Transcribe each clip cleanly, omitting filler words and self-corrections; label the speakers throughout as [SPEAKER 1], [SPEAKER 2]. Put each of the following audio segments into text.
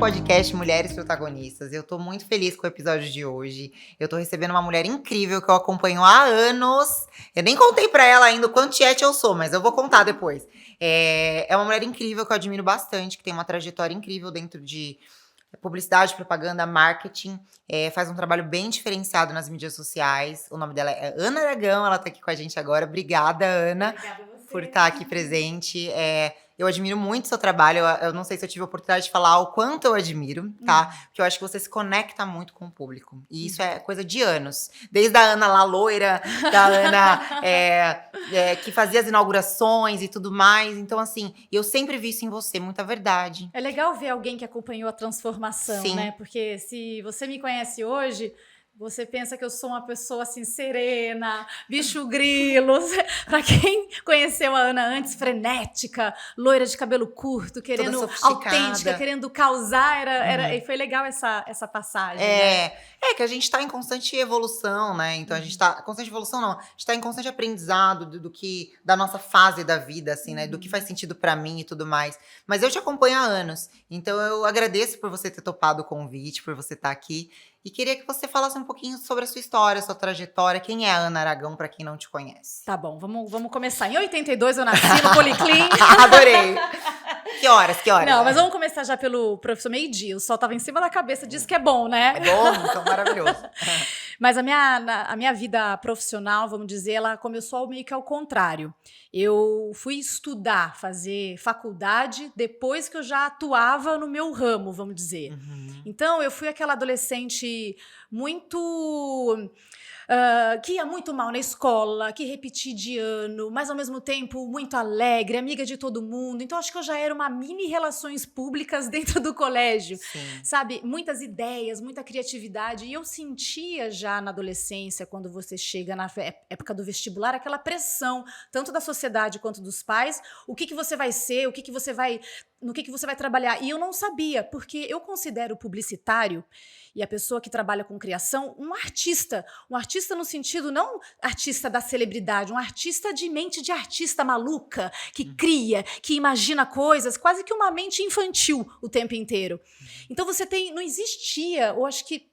[SPEAKER 1] podcast Mulheres Protagonistas. Eu tô muito feliz com o episódio de hoje. Eu tô recebendo uma mulher incrível que eu acompanho há anos. Eu nem contei pra ela ainda o quanto tiete eu sou, mas eu vou contar depois. É uma mulher incrível que eu admiro bastante, que tem uma trajetória incrível dentro de publicidade, propaganda, marketing. Faz um trabalho bem diferenciado nas mídias sociais. O nome dela é Ana Aragão, ela tá aqui com a gente agora. Obrigada, Ana, por estar aqui presente. Eu admiro muito o seu trabalho. Eu não sei se eu tive a oportunidade de falar o quanto eu admiro, tá? Porque eu acho que você se conecta muito com o público. E isso é coisa de anos. Desde a Ana lá loira, da Ana que fazia as inaugurações e tudo mais. Então, assim, eu sempre vi isso em você, muita verdade.
[SPEAKER 2] É legal ver alguém que acompanhou a transformação,
[SPEAKER 1] Sim.
[SPEAKER 2] né? Porque se você me conhece hoje, você pensa que eu sou uma pessoa assim serena, bicho grilo. Pra quem conheceu a Ana antes, frenética, loira de cabelo curto, querendo autêntica, querendo causar, e foi legal essa passagem. Né?
[SPEAKER 1] Que a gente tá em constante evolução, né? Então a gente tá constante evolução, não. A gente tá em constante aprendizado da nossa fase da vida, assim, né? Do que faz sentido pra mim e tudo mais. Mas eu te acompanho há anos, então eu agradeço por você ter topado o convite, por você estar aqui. E queria que você falasse um pouquinho sobre a sua história, sua trajetória. Quem é a Ana Aragão, pra quem não te conhece?
[SPEAKER 2] Tá bom, vamos começar. Em 82 eu nasci no Policlin.
[SPEAKER 1] Adorei! Que horas?
[SPEAKER 2] Não, mas vamos começar já pelo professor meio-dia. O sol tava em cima da cabeça, diz que é bom, né?
[SPEAKER 1] É bom, então maravilhoso.
[SPEAKER 2] Mas a minha vida profissional, vamos dizer, ela começou meio que ao contrário. Eu fui estudar, fazer faculdade, depois que eu já atuava no meu ramo, vamos dizer. Então, eu fui aquela adolescente muito... que ia muito mal na escola, que repetia de ano, mas ao mesmo tempo muito alegre, amiga de todo mundo. Então acho que eu já era uma mini relações públicas dentro do colégio.
[SPEAKER 1] Sim.
[SPEAKER 2] Sabe? Muitas ideias, muita criatividade. E eu sentia já na adolescência, quando você chega na época do vestibular, aquela pressão, tanto da sociedade quanto dos pais. O que você vai ser, no que você vai trabalhar. E eu não sabia, porque eu considero o publicitário e a pessoa que trabalha com criação um artista no sentido não artista da celebridade, um artista de mente de artista maluca, que cria, que imagina coisas, quase que uma mente infantil o tempo inteiro. Então não existia, eu acho que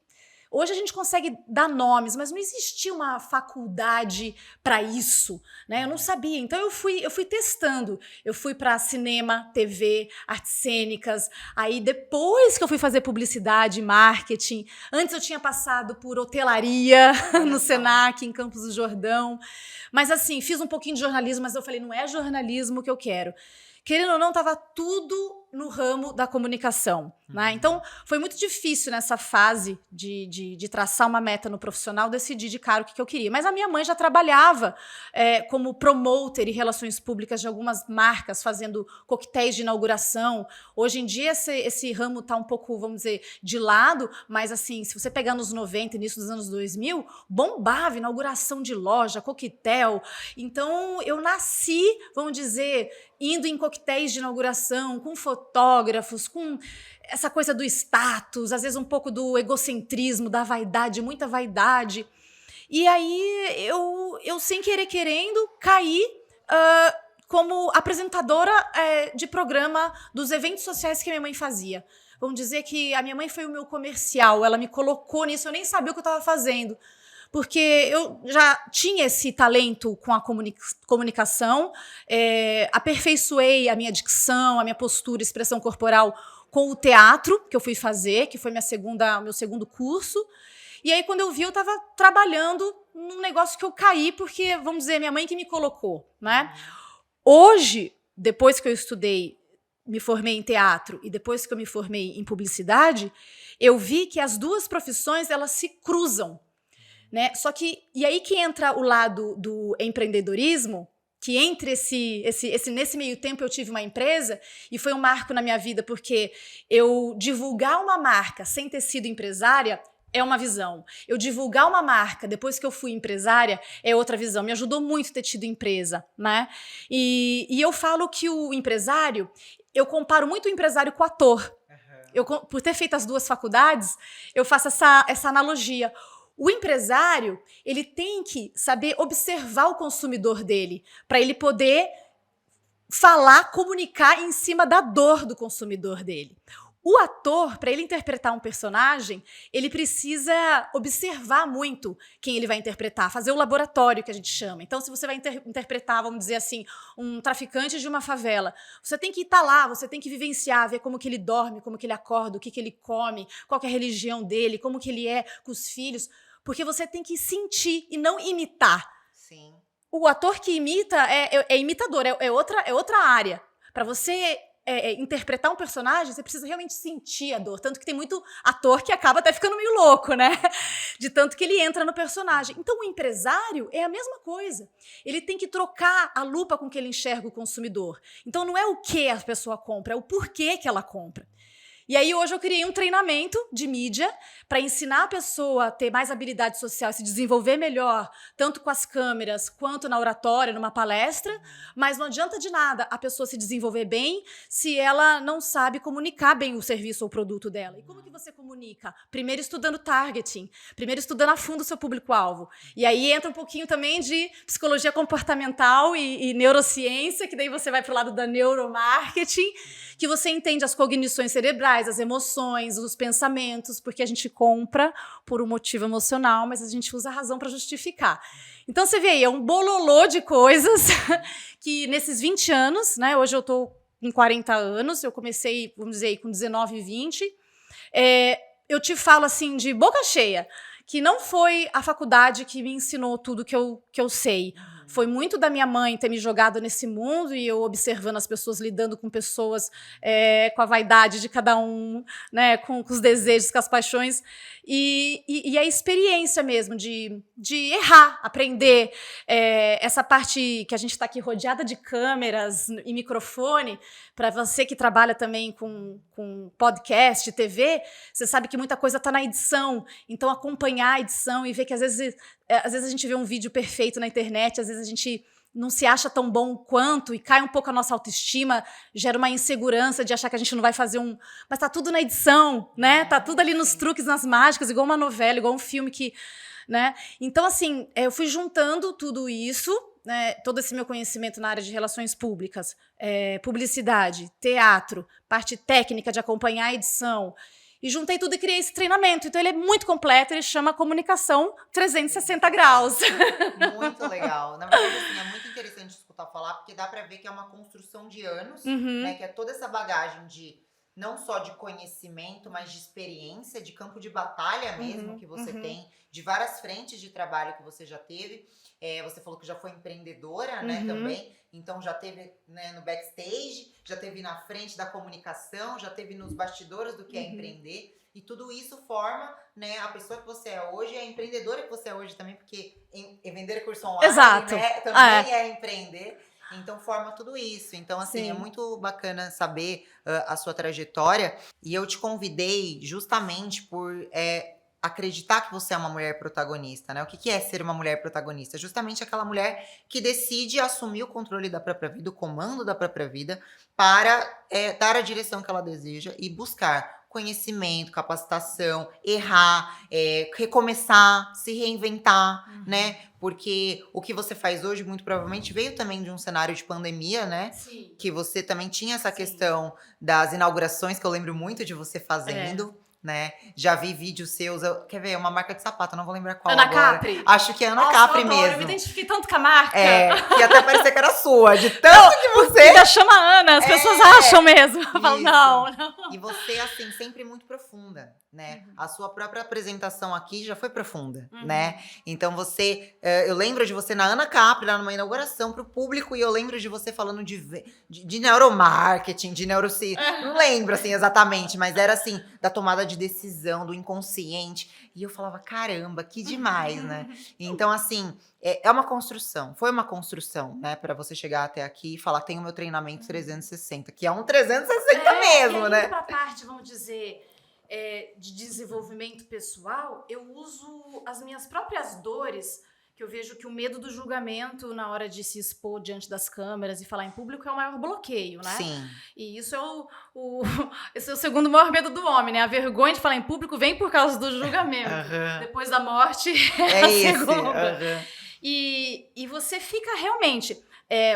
[SPEAKER 2] hoje a gente consegue dar nomes, mas não existia uma faculdade para isso, né? Eu não sabia. Então eu fui testando. Eu fui para cinema, TV, artes cênicas. Aí depois que eu fui fazer publicidade, marketing, antes eu tinha passado por hotelaria no Senac, em Campos do Jordão. Mas assim, fiz um pouquinho de jornalismo, mas eu falei, não é jornalismo que eu quero. Querendo ou não, estava tudo no ramo da comunicação. Né? Então, foi muito difícil nessa fase de traçar uma meta no profissional, decidir de cara o que eu queria. Mas a minha mãe já trabalhava como promoter e relações públicas de algumas marcas, fazendo coquetéis de inauguração. Hoje em dia, esse ramo está um pouco, vamos dizer, de lado, mas assim, se você pegar nos 90, início dos anos 2000, bombava inauguração de loja, coquetel. Então, eu nasci, vamos dizer, indo em coquetéis de inauguração, com fotógrafos, com essa coisa do status, às vezes um pouco do egocentrismo, da vaidade, muita vaidade. E aí eu sem querer querendo, caí como apresentadora de programa dos eventos sociais que minha mãe fazia. Vamos dizer que a minha mãe foi o meu comercial, ela me colocou nisso, eu nem sabia o que eu estava fazendo. Porque eu já tinha esse talento com a comunicação, aperfeiçoei a minha dicção, a minha postura, expressão corporal com o teatro, que eu fui fazer, que foi meu segundo curso. E aí, quando eu vi, eu estava trabalhando num negócio que eu caí, porque, vamos dizer, minha mãe que me colocou. Né? Hoje, depois que eu estudei, me formei em teatro e depois que eu me formei em publicidade, eu vi que as duas profissões elas se cruzam. Né? Só que, e aí que entra o lado do empreendedorismo, que entre nesse meio tempo eu tive uma empresa e foi um marco na minha vida, porque eu divulgar uma marca sem ter sido empresária é uma visão. Eu divulgar uma marca depois que eu fui empresária é outra visão. Me ajudou muito ter tido empresa. Né? E eu falo que o empresário, eu comparo muito o empresário com o ator. Por ter feito as duas faculdades, eu faço essa analogia. O empresário, ele tem que saber observar o consumidor dele, para ele poder falar, comunicar em cima da dor do consumidor dele. O ator, para ele interpretar um personagem, ele precisa observar muito quem ele vai interpretar, fazer o laboratório que a gente chama. Então, se você vai interpretar, vamos dizer assim, um traficante de uma favela, você tem que estar lá, você tem que vivenciar, ver como que ele dorme, como que ele acorda, o que ele come, qual que é a religião dele, como que ele é com os filhos, porque você tem que sentir e não imitar.
[SPEAKER 1] Sim.
[SPEAKER 2] O ator que imita é imitador, é outra área. Para você interpretar um personagem, você precisa realmente sentir a dor. Tanto que tem muito ator que acaba até ficando meio louco, né? De tanto que ele entra no personagem. Então, o empresário é a mesma coisa. Ele tem que trocar a lupa com que ele enxerga o consumidor. Então, não é o que a pessoa compra, é o porquê que ela compra. E aí, hoje, eu criei um treinamento de mídia para ensinar a pessoa a ter mais habilidade social, se desenvolver melhor, tanto com as câmeras quanto na oratória, numa palestra, mas não adianta de nada a pessoa se desenvolver bem se ela não sabe comunicar bem o serviço ou o produto dela. E como que você comunica? Primeiro estudando targeting, primeiro estudando a fundo o seu público-alvo. E aí entra um pouquinho também de psicologia comportamental e neurociência, que daí você vai para o lado da neuromarketing, que você entende as cognições cerebrais, as emoções, os pensamentos, porque a gente compra por um motivo emocional, mas a gente usa a razão para justificar. Então, você vê aí, é um bololô de coisas que nesses 20 anos, né, hoje eu estou com 40 anos, eu comecei, vamos dizer, com 19, 20, eu te falo assim, de boca cheia, que não foi a faculdade que me ensinou tudo que eu sei. Foi muito da minha mãe ter me jogado nesse mundo e eu observando as pessoas lidando com pessoas, com a vaidade de cada um, né, com os desejos, com as paixões. E a experiência mesmo de errar, aprender. Essa parte que a gente está aqui rodeada de câmeras e microfone, para você que trabalha também com podcast, TV, você sabe que muita coisa está na edição. Então, acompanhar a edição e ver que às vezes a gente vê um vídeo perfeito na internet, às vezes a gente não se acha tão bom quanto e cai um pouco a nossa autoestima, gera uma insegurança de achar que a gente não vai fazer Mas tá tudo na edição, né? Tá tudo ali nos truques, nas mágicas, igual uma novela, igual um filme que... né? Então, assim, eu fui juntando tudo isso, né, todo esse meu conhecimento na área de relações públicas, publicidade, teatro, parte técnica de acompanhar a edição, e juntei tudo e criei esse treinamento. Então, ele é muito completo, ele chama Comunicação 360 Graus.
[SPEAKER 1] Muito legal. Na verdade, assim, é muito interessante escutar falar, porque dá pra ver que é uma construção de anos, né? Que é toda essa bagagem de não só de conhecimento, mas de experiência, de campo de batalha mesmo que você tem, de várias frentes de trabalho que você já teve. Você falou que já foi empreendedora, né, também. Então já teve, né, no backstage, já teve na frente da comunicação, já teve nos bastidores do que é empreender. E tudo isso forma, né, a pessoa que você é hoje, a empreendedora que você é hoje também, porque vender curso online,
[SPEAKER 2] Exato.
[SPEAKER 1] né, também é empreender. Então forma tudo isso. Então, assim,
[SPEAKER 2] Sim.
[SPEAKER 1] é muito bacana saber a sua trajetória. E eu te convidei justamente por acreditar que você é uma mulher protagonista, né? O que é ser uma mulher protagonista? Justamente aquela mulher que decide assumir o controle da própria vida, o comando da própria vida, para dar a direção que ela deseja e buscar conhecimento, capacitação, errar, recomeçar, se reinventar, né? Porque o que você faz hoje, muito provavelmente, veio também de um cenário de pandemia, né?
[SPEAKER 2] Sim.
[SPEAKER 1] Que você também tinha essa questão das inaugurações, que eu lembro muito de você fazendo. Né? Já vi vídeos seus, quer ver, uma marca de sapato, eu não vou lembrar qual
[SPEAKER 2] Ana
[SPEAKER 1] agora.
[SPEAKER 2] Capri.
[SPEAKER 1] Acho que é Ana
[SPEAKER 2] Nossa,
[SPEAKER 1] Capri
[SPEAKER 2] eu adoro,
[SPEAKER 1] mesmo.
[SPEAKER 2] Eu me identifiquei tanto com a marca.
[SPEAKER 1] Que até parecia que era sua, de tanto que você...
[SPEAKER 2] Ainda chama Ana, as pessoas acham mesmo. Eu falo, não.
[SPEAKER 1] E você, assim, sempre muito profunda, né? A sua própria apresentação aqui já foi profunda, né? Então você... eu lembro de você na Ana Capri, lá numa inauguração pro público, e eu lembro de você falando de neuromarketing, de neurociência. Não lembro, assim, exatamente, mas era, assim, da tomada de decisão, do inconsciente. E eu falava, caramba, que demais, né? Então, assim, é uma construção. Foi uma construção, né? Pra você chegar até aqui e falar, tem o meu treinamento 360, que é um 360 mesmo, né?
[SPEAKER 2] E pra parte, vamos dizer, de desenvolvimento pessoal, eu uso as minhas próprias dores, que eu vejo que o medo do julgamento na hora de se expor diante das câmeras e falar em público é o maior bloqueio, né?
[SPEAKER 1] Sim.
[SPEAKER 2] E isso esse é o segundo maior medo do homem, né? A vergonha de falar em público vem por causa do julgamento. Depois da morte, a segunda. E você fica realmente...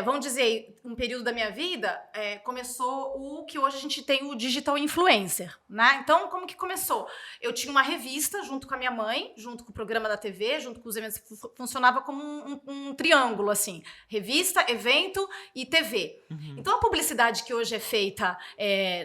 [SPEAKER 2] vamos dizer, um período da minha vida, começou o que hoje a gente tem, o digital influencer, né? Então, como que começou? Eu tinha uma revista junto com a minha mãe, junto com o programa da TV, junto com os eventos, que funcionava como um triângulo, assim. Revista, evento e TV. Então, a publicidade que hoje é feita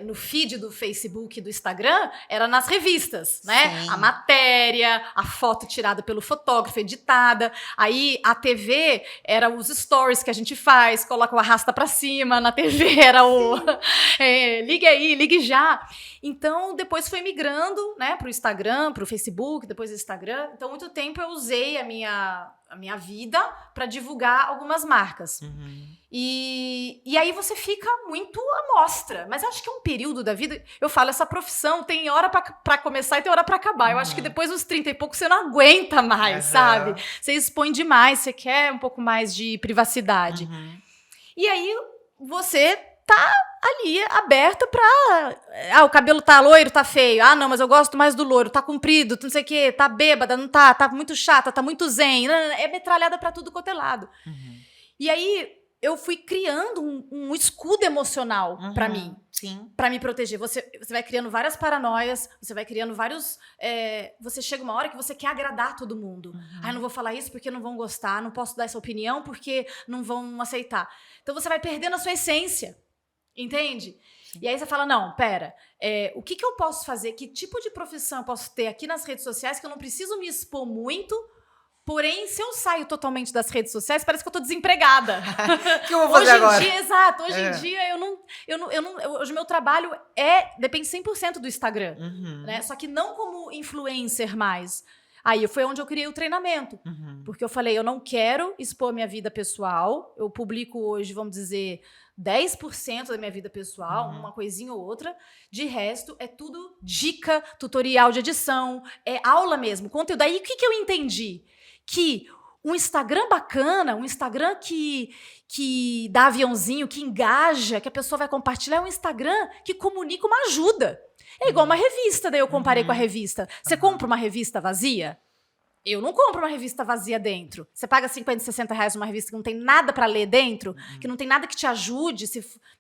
[SPEAKER 2] no feed do Facebook e do Instagram era nas revistas, né?
[SPEAKER 1] Sim.
[SPEAKER 2] A matéria, a foto tirada pelo fotógrafo, editada. Aí, a TV era os stories que a gente faz, coloca o arrasta pra cima, na TV era o ligue aí, ligue já. Então, depois foi migrando, né, pro Instagram, pro Facebook, depois do Instagram. Então, muito tempo eu usei a minha vida para divulgar algumas marcas. E aí você fica muito à mostra. Mas acho que é um período da vida... Eu falo, essa profissão tem hora para começar e tem hora para acabar. Eu acho que depois dos 30 e pouco você não aguenta mais, sabe? Você expõe demais, você quer um pouco mais de privacidade. E aí você tá ali aberta pra... o cabelo tá loiro, tá feio. Não, mas eu gosto mais do loiro. Tá comprido, não sei o quê. Tá bêbada, não tá. Tá muito chata, tá muito zen. É metralhada pra tudo quanto é lado. E aí eu fui criando um escudo emocional pra mim.
[SPEAKER 1] Sim.
[SPEAKER 2] Pra me proteger. Você vai criando várias paranoias, você vai criando vários... você chega uma hora que você quer agradar todo mundo. Eu não vou falar isso porque não vão gostar, não posso dar essa opinião porque não vão aceitar. Então você vai perdendo a sua essência. Entende? Sim. E aí você fala, não, pera, o que eu posso fazer? Que tipo de profissão eu posso ter aqui nas redes sociais que eu não preciso me expor muito? Porém, se eu saio totalmente das redes sociais, parece que eu tô desempregada.
[SPEAKER 1] O que eu vou fazer agora?
[SPEAKER 2] Hoje em dia, hoje o meu trabalho depende 100% do Instagram. Né? Só que não como influencer mais. Aí foi onde eu criei o treinamento. Porque eu falei, eu não quero expor minha vida pessoal. Eu publico hoje, vamos dizer, 10% da minha vida pessoal, uma coisinha ou outra. De resto, é tudo dica, tutorial de edição, aula mesmo, conteúdo. Aí o que eu entendi? Que um Instagram bacana, um Instagram que dá aviãozinho, que engaja, que a pessoa vai compartilhar, é um Instagram que comunica uma ajuda. É igual uma revista, daí eu comparei com a revista. Você compra uma revista vazia? Eu não compro uma revista vazia dentro. Você paga 50, 60 reais numa revista que não tem nada para ler dentro, que não tem nada que te ajude,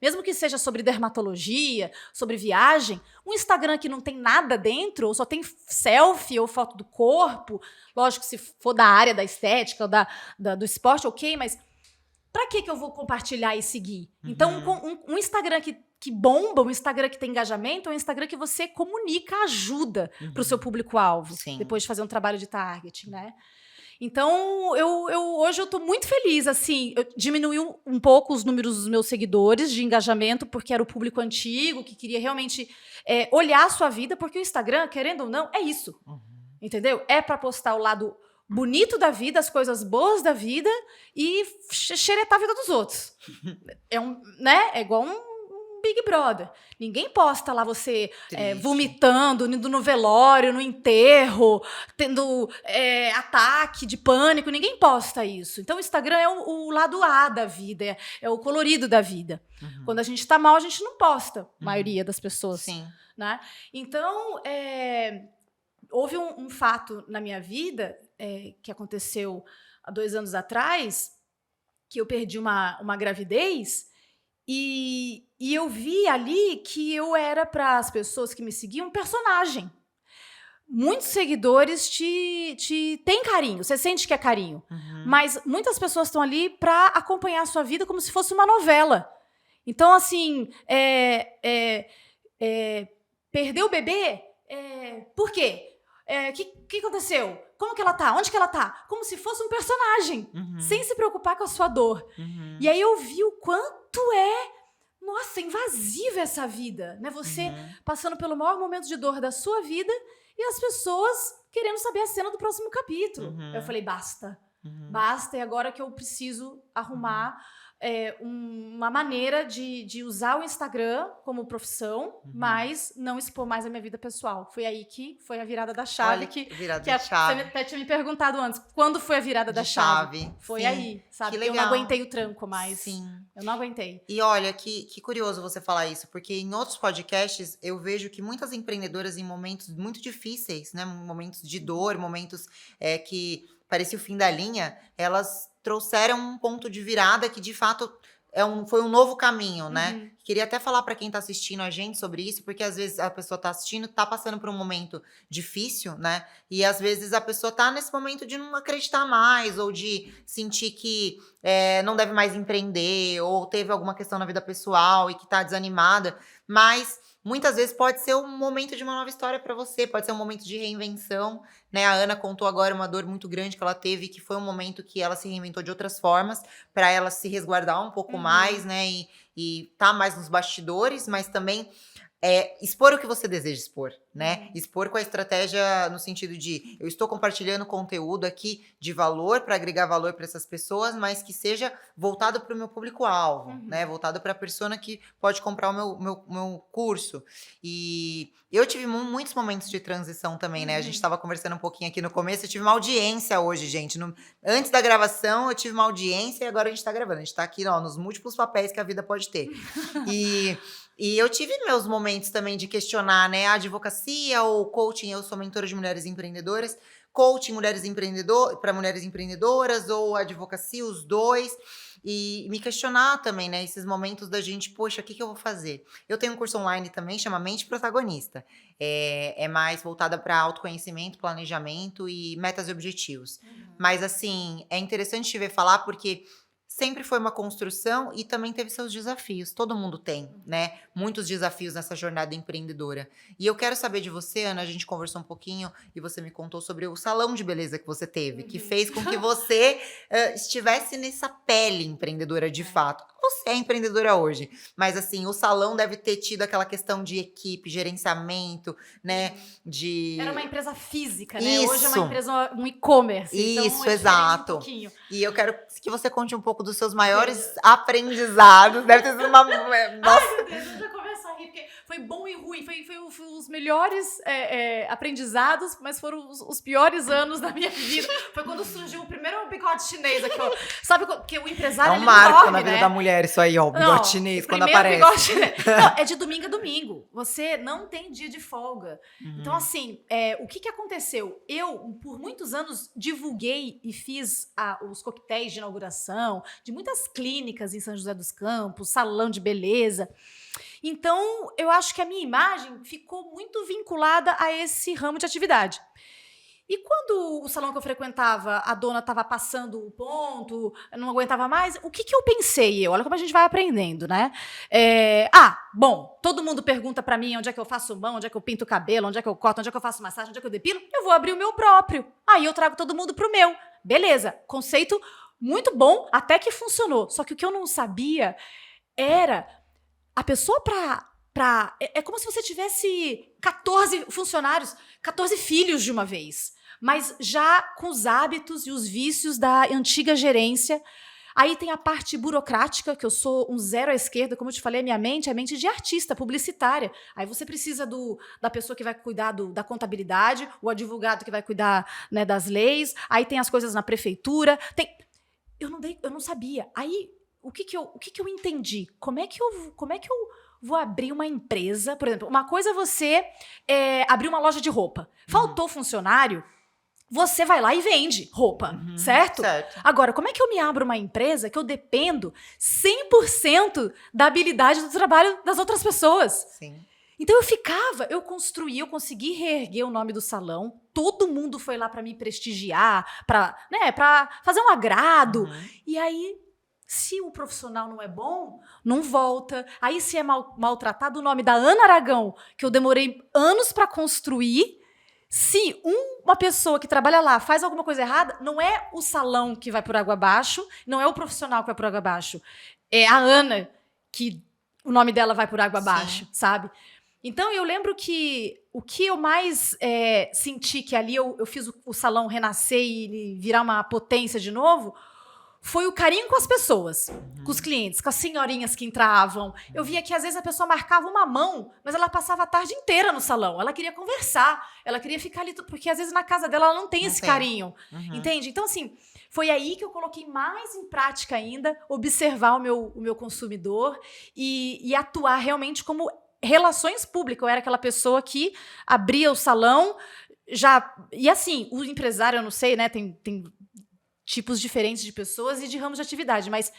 [SPEAKER 2] mesmo que seja sobre dermatologia, sobre viagem. Um Instagram que não tem nada dentro, ou só tem selfie ou foto do corpo, lógico, se for da área da estética ou do esporte, ok, mas para que eu vou compartilhar e seguir? Então, um Instagram que bomba, um Instagram que tem engajamento, é um Instagram que você comunica ajuda para o seu público-alvo, depois de fazer um trabalho de targeting, né? Então, hoje eu estou muito feliz, assim, eu diminui um pouco os números dos meus seguidores de engajamento, porque era o público antigo, que queria realmente olhar a sua vida, porque o Instagram, querendo ou não, é isso, entendeu? É para postar o lado bonito da vida, as coisas boas da vida e xeretar a vida dos outros. É igual um Big Brother. Ninguém posta lá você vomitando, indo no velório, no enterro, tendo ataque de pânico. Ninguém posta isso. Então, o Instagram é o lado A da vida, é o colorido da vida. Quando a gente tá mal, a gente não posta, a maioria das pessoas.
[SPEAKER 1] Sim.
[SPEAKER 2] Né? Então, houve um fato na minha vida que aconteceu há 2 anos atrás, que eu perdi uma gravidez. E eu vi ali que eu era, para as pessoas que me seguiam, um personagem. Muitos seguidores te têm carinho, você sente que é carinho. Mas muitas pessoas estão ali para acompanhar a sua vida como se fosse uma novela. Então, assim, perdeu o bebê? Por quê? Que aconteceu? Como que ela tá? Onde que ela tá? Como se fosse um personagem, sem se preocupar com a sua dor. E aí eu vi o quanto nossa, invasiva essa vida, né? Você passando pelo maior momento de dor da sua vida e as pessoas querendo saber a cena do próximo capítulo. Eu falei, basta. Basta, e agora que eu preciso arrumar uma maneira de usar o Instagram como profissão, mas não expor mais a minha vida pessoal. Foi aí que foi a virada da chave.
[SPEAKER 1] Olha,
[SPEAKER 2] Você até tinha me perguntado antes, quando foi a virada da chave? Foi aí, sabe?
[SPEAKER 1] Que legal.
[SPEAKER 2] Eu não aguentei o tranco mais.
[SPEAKER 1] Sim.
[SPEAKER 2] Eu não aguentei.
[SPEAKER 1] E olha, que curioso você falar isso, porque em outros podcasts eu vejo que muitas empreendedoras em momentos muito difíceis, né? Momentos de dor, momentos que parecia o fim da linha, elas trouxeram um ponto de virada que, de fato, foi um novo caminho, né? Queria até falar para quem tá assistindo a gente sobre isso, porque às vezes a pessoa tá assistindo, tá passando por um momento difícil, né? E às vezes a pessoa tá nesse momento de não acreditar mais, ou de sentir que não deve mais empreender, ou teve alguma questão na vida pessoal e que tá desanimada, mas muitas vezes pode ser um momento de uma nova história para você, pode ser um momento de reinvenção, né? A Ana contou agora uma dor muito grande que ela teve, que foi um momento que ela se reinventou de outras formas, para ela se resguardar um pouco mais, né? E tá mais nos bastidores, mas também expor o que você deseja expor, né? Expor com a estratégia no sentido de eu estou compartilhando conteúdo aqui de valor para agregar valor para essas pessoas, mas que seja voltado para o meu público-alvo, né? Voltado para a persona que pode comprar o meu curso. E eu tive muitos momentos de transição também, né? A gente estava conversando um pouquinho aqui no começo, eu tive uma audiência hoje, gente. Antes da gravação, eu tive uma audiência e agora a gente está gravando. A gente está aqui, ó, nos múltiplos papéis que a vida pode ter. E eu tive meus momentos também de questionar, né? A advocacia ou coaching, eu sou mentora de mulheres empreendedoras, coaching para mulheres empreendedoras ou advocacia, os dois. E me questionar também, né? Esses momentos da gente, poxa, o que eu vou fazer? Eu tenho um curso online também, chama Mente Protagonista. É mais voltada para autoconhecimento, planejamento e metas e objetivos. Mas, assim, é interessante te ver falar porque sempre foi uma construção e também teve seus desafios. Todo mundo tem, né? Muitos desafios nessa jornada empreendedora. E eu quero saber de você, Ana, a gente conversou um pouquinho e você me contou sobre o salão de beleza que você teve, que fez com que você estivesse nessa pele empreendedora de fato. Você é empreendedora hoje, mas assim, o salão deve ter tido aquela questão de equipe, gerenciamento, né?
[SPEAKER 2] Era uma empresa física, né? Hoje é uma empresa, um e-commerce.
[SPEAKER 1] Isso,
[SPEAKER 2] então
[SPEAKER 1] exato.
[SPEAKER 2] Um pouquinho.
[SPEAKER 1] E eu quero que você conte um pouco dos seus maiores aprendizados. Deve ter sido uma. Nossa.
[SPEAKER 2] Ai, meu Deus, eu já começo a rir, porque foi bom e ruim. Foi os melhores aprendizados, mas foram os piores anos da minha vida. Foi quando surgiu o primeiro bigode chinês aqui, ó. Sabe que o empresário.
[SPEAKER 1] É um marco
[SPEAKER 2] dorme,
[SPEAKER 1] na vida
[SPEAKER 2] né?
[SPEAKER 1] da mulher, isso aí, ó. O bigode chinês, quando aparece.
[SPEAKER 2] Bigode chinês. Não, é de domingo a domingo. Você não tem dia de folga. Então, assim, o que aconteceu? Eu, por muitos anos, divulguei e fiz os coquetéis de inauguração de muitas clínicas em São José dos Campos, salão de beleza. Então, eu acho que a minha imagem ficou muito vinculada a esse ramo de atividade. E quando o salão que eu frequentava, a dona estava passando o ponto, eu não aguentava mais, o que eu pensei? Olha como a gente vai aprendendo, né? Bom, todo mundo pergunta para mim onde é que eu faço mão, onde é que eu pinto o cabelo, onde é que eu corto, onde é que eu faço massagem, onde é que eu depilo. Eu vou abrir o meu próprio. Aí eu trago todo mundo pro meu. Beleza, conceito muito bom, até que funcionou. Só que o que eu não sabia era a pessoa é como se você tivesse 14 funcionários, 14 filhos de uma vez. Mas já com os hábitos e os vícios da antiga gerência. Aí tem a parte burocrática, que eu sou um zero à esquerda, como eu te falei, a minha mente é mente de artista, publicitária. Aí você precisa da pessoa que vai cuidar da contabilidade, o advogado que vai cuidar, né, das leis, aí tem as coisas na prefeitura. Eu não sabia. Aí, o que eu entendi? Como é que eu vou abrir uma empresa? Por exemplo, uma coisa é você abrir uma loja de roupa. Faltou funcionário? Você vai lá e vende roupa, certo? Agora, como é que eu me abro uma empresa que eu dependo 100% da habilidade do trabalho das outras pessoas?
[SPEAKER 1] Sim.
[SPEAKER 2] Então eu consegui reerguer o nome do salão, todo mundo foi lá para me prestigiar, para fazer um agrado. E aí, se o profissional não é bom, não volta. Aí, se é maltratado, o nome da Ana Aragão, que eu demorei anos para construir. Se uma pessoa que trabalha lá faz alguma coisa errada, não é o salão que vai por água abaixo, não é o profissional que vai por água abaixo. É a Ana que o nome dela vai por água abaixo, sabe? Então, eu lembro que o que eu mais senti que ali eu fiz o salão renascer e virar uma potência de novo, foi o carinho com as pessoas, com os clientes, com as senhorinhas que entravam. Eu via que, às vezes, a pessoa marcava uma mão, mas ela passava a tarde inteira no salão. Ela queria conversar, ela queria ficar ali, porque, às vezes, na casa dela, ela não tem esse carinho. Entende? Então, assim, foi aí que eu coloquei mais em prática ainda, observar o meu consumidor e atuar realmente como relações públicas. Eu era aquela pessoa que abria o salão, e assim, o empresário, eu não sei, né, tem tipos diferentes de pessoas e de ramos de atividade, mas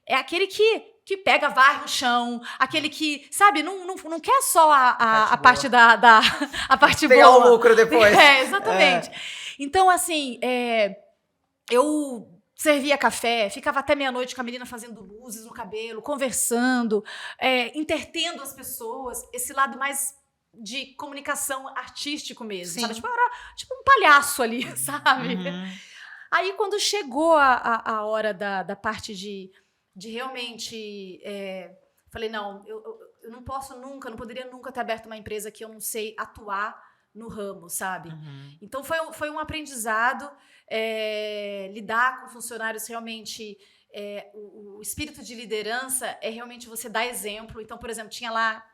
[SPEAKER 2] é aquele que pega, varre o chão, aquele que, sabe, não quer só a parte a parte
[SPEAKER 1] Pegar
[SPEAKER 2] boa.
[SPEAKER 1] o lucro depois.
[SPEAKER 2] Exatamente. Então, assim, eu servia café, ficava até meia-noite com a menina fazendo luzes no cabelo, conversando, entretendo as pessoas, esse lado mais de comunicação artístico mesmo, sabe? Tipo, era tipo um palhaço ali, sabe? Aí, quando chegou a hora da parte de realmente... falei, não, eu não posso nunca, não poderia nunca ter aberto uma empresa que eu não sei atuar no ramo, sabe? Então, foi um aprendizado, lidar com funcionários realmente... o espírito de liderança é realmente você dar exemplo. Então, por exemplo, tinha lá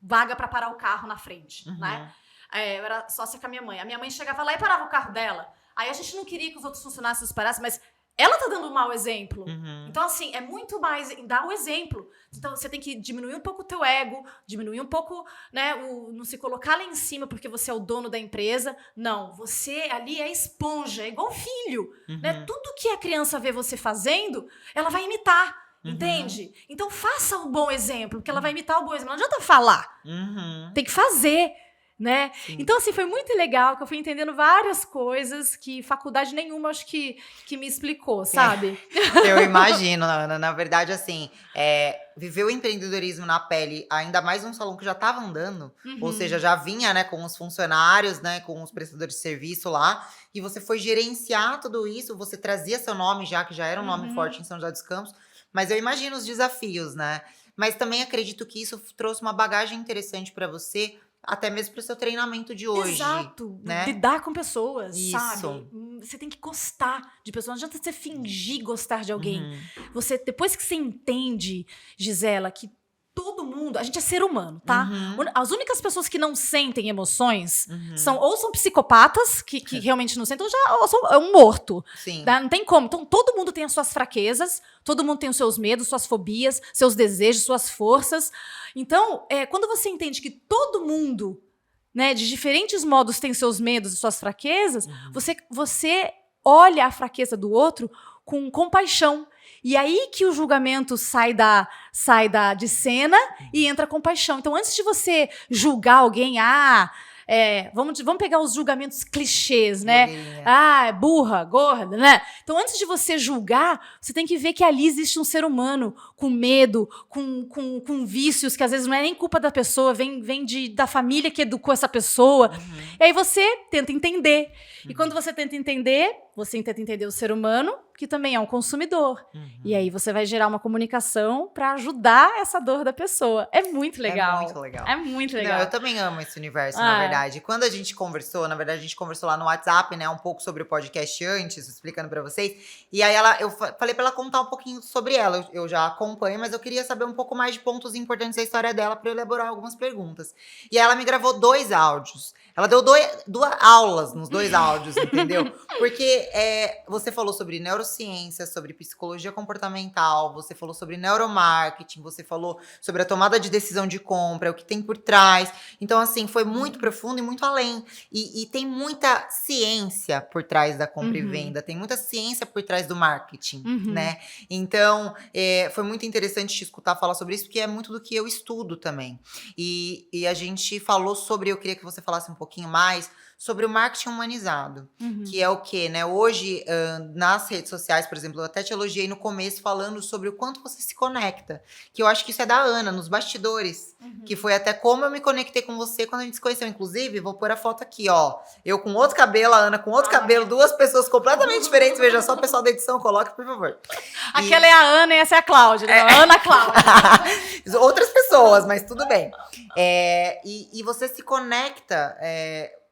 [SPEAKER 2] vaga para parar o carro na frente, né? Eu era sócia com a minha mãe. A minha mãe chegava lá e parava o carro dela. Aí a gente não queria que os outros funcionários parassem, mas ela tá dando um mau exemplo. Então, assim, é muito mais em dar o exemplo. Então, você tem que diminuir um pouco o teu ego, diminuir um pouco, né, não se colocar lá em cima porque você é o dono da empresa. Não, você ali é esponja, é igual filho, né? Tudo que a criança vê você fazendo, ela vai imitar, entende? Então, faça um bom exemplo, porque ela vai imitar o bom exemplo. Não adianta falar, tem que fazer. Né? Então, assim, foi muito legal que eu fui entendendo várias coisas que faculdade nenhuma acho que me explicou, sabe?
[SPEAKER 1] Eu imagino, Ana. Na verdade, assim, viver o empreendedorismo na pele, ainda mais num salão que já estava andando, ou seja, já vinha, né, com os funcionários, né, com os prestadores de serviço lá, e você foi gerenciar tudo isso, você trazia seu nome já, que já era um nome forte em São José dos Campos, mas eu imagino os desafios, né? Mas também acredito que isso trouxe uma bagagem interessante para você, até mesmo para o seu treinamento de hoje.
[SPEAKER 2] Exato.
[SPEAKER 1] Né?
[SPEAKER 2] Lidar com pessoas,
[SPEAKER 1] Isso.
[SPEAKER 2] sabe? Você tem que gostar de pessoas. Não adianta você fingir gostar de alguém. Você, depois que você entende, Gisela, que todo mundo... A gente é ser humano, tá? As únicas pessoas que não sentem emoções são psicopatas, que realmente não sentem, ou são um morto.
[SPEAKER 1] Sim.
[SPEAKER 2] Tá? Não tem como. Então, todo mundo tem as suas fraquezas, todo mundo tem os seus medos, suas fobias, seus desejos, suas forças. Então, quando você entende que todo mundo, né, de diferentes modos tem seus medos e suas fraquezas, você olha a fraqueza do outro com compaixão. E aí que o julgamento sai de cena e entra a compaixão. Então, antes de você julgar alguém, vamos pegar os julgamentos clichês, né? É burra, gorda, né? Então, antes de você julgar, você tem que ver que ali existe um ser humano com medo, com vícios, que às vezes não é nem culpa da pessoa, vem da família que educou essa pessoa. E aí você tenta entender. E quando você tenta entender o ser humano, que também é um consumidor. E aí você vai gerar uma comunicação para ajudar essa dor da pessoa. É muito legal.
[SPEAKER 1] É muito legal.
[SPEAKER 2] É muito legal.
[SPEAKER 1] Não, eu também amo esse universo, na verdade. Quando a gente conversou, na verdade, a gente conversou lá no WhatsApp, né, um pouco sobre o podcast antes, explicando pra vocês. E aí eu falei pra ela contar um pouquinho sobre ela. Eu já acompanho, mas eu queria saber um pouco mais de pontos importantes da história dela pra eu elaborar algumas perguntas. E aí ela me gravou 2 áudios. Ela deu 2 aulas nos 2 áudios, entendeu? Porque você falou sobre neurociência, sobre psicologia comportamental, você falou sobre neuromarketing, você falou sobre a tomada de decisão de compra, o que tem por trás. Então, assim, foi muito profundo e muito além. E tem muita ciência por trás da compra e venda, tem muita ciência por trás do marketing, né? Então, foi muito interessante te escutar falar sobre isso, porque é muito do que eu estudo também. E a gente falou sobre, eu queria que você falasse um pouquinho mais sobre o marketing humanizado, que é o quê, né? Hoje, nas redes sociais, por exemplo, eu até te elogiei no começo falando sobre o quanto você se conecta, que eu acho que isso é da Ana, nos bastidores, que foi até como eu me conectei com você quando a gente se conheceu. Inclusive, vou pôr a foto aqui, ó, eu com outro cabelo, a Ana com outro cabelo, 2 pessoas completamente diferentes, veja só, o pessoal da edição, coloque, por favor.
[SPEAKER 2] Aquela é a Ana e essa é a Cláudia, né? Ana Cláudia.
[SPEAKER 1] Outras pessoas, mas tudo bem. E você se conecta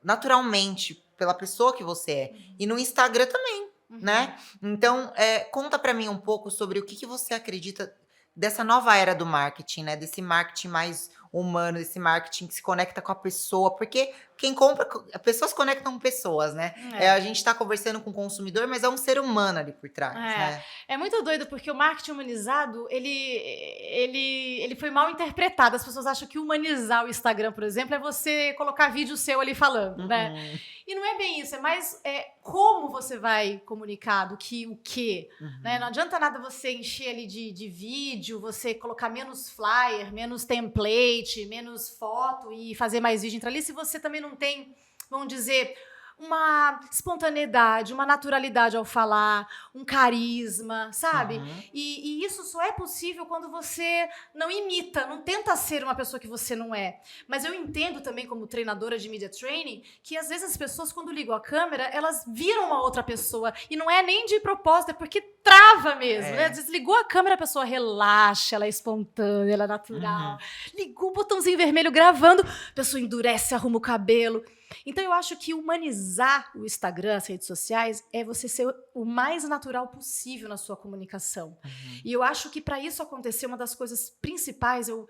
[SPEAKER 1] naturalmente pela pessoa que você é. E no Instagram também, né? Então, conta pra mim um pouco sobre o que você acredita dessa nova era do marketing, né? Desse marketing mais humano, desse marketing que se conecta com a pessoa. Porque quem compra, pessoas conectam pessoas, né? A gente tá conversando com o consumidor, mas é um ser humano ali por trás, né?
[SPEAKER 2] É muito doido, porque o marketing humanizado, ele foi mal interpretado. As pessoas acham que humanizar o Instagram, por exemplo, é você colocar vídeo seu ali falando, né? E não é bem isso, é mais como você vai comunicar do que o quê. Né? Não adianta nada você encher ali de vídeo, você colocar menos flyer, menos template, menos foto e fazer mais vídeo entrar ali, se você também não tem, vamos dizer, uma espontaneidade, uma naturalidade ao falar, um carisma, sabe? E isso só é possível quando você não imita, não tenta ser uma pessoa que você não é. Mas eu entendo também, como treinadora de media training, que às vezes as pessoas, quando ligam a câmera, elas viram uma outra pessoa. E não é nem de propósito, é porque trava mesmo, né? Desligou a câmera, a pessoa relaxa, ela é espontânea, ela é natural. Ligou o botãozinho vermelho gravando, a pessoa endurece, arruma o cabelo. Então eu acho que humanizar o Instagram, as redes sociais, é você ser o mais natural possível na sua comunicação. E eu acho que para isso acontecer, uma das coisas principais, eu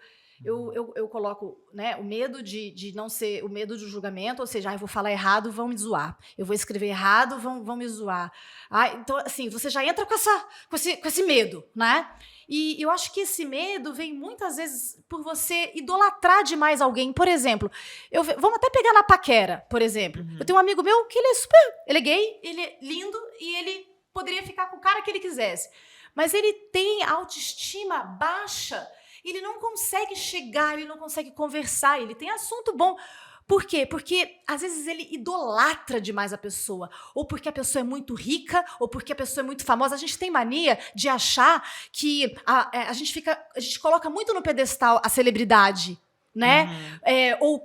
[SPEAKER 2] coloco, né, o medo de não ser, o medo do julgamento, ou seja, eu vou falar errado, vão me zoar. Eu vou escrever errado, vão me zoar. Então, assim, você já entra com esse medo, né? E eu acho que esse medo vem muitas vezes por você idolatrar demais alguém. Por exemplo, vamos até pegar na paquera, por exemplo. Eu tenho um amigo meu que ele é gay, ele é lindo e ele poderia ficar com o cara que ele quisesse. Mas ele tem autoestima baixa, ele não consegue chegar, ele não consegue conversar, ele tem assunto bom. Por quê? Porque, às vezes, ele idolatra demais a pessoa. Ou porque a pessoa é muito rica, ou porque a pessoa é muito famosa. A gente tem mania de achar que a gente coloca muito no pedestal a celebridade, né? Ou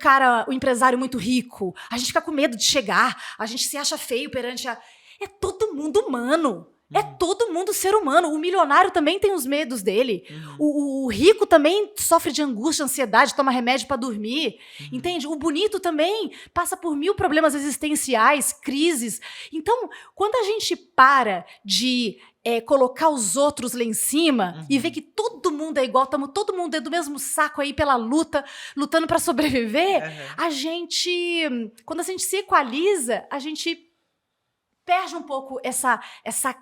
[SPEAKER 2] o empresário muito rico. A gente fica com medo de chegar, a gente se acha feio perante a... É todo mundo humano. É todo mundo ser humano. O milionário também tem os medos dele. O rico também sofre de angústia, ansiedade, toma remédio para dormir. Entende? O bonito também passa por 1000 problemas existenciais, crises. Então, quando a gente para de colocar os outros lá em cima e ver que todo mundo é igual, estamos todo mundo dentro do mesmo saco aí pela luta, lutando para sobreviver, quando a gente se equaliza, a gente perde um pouco essa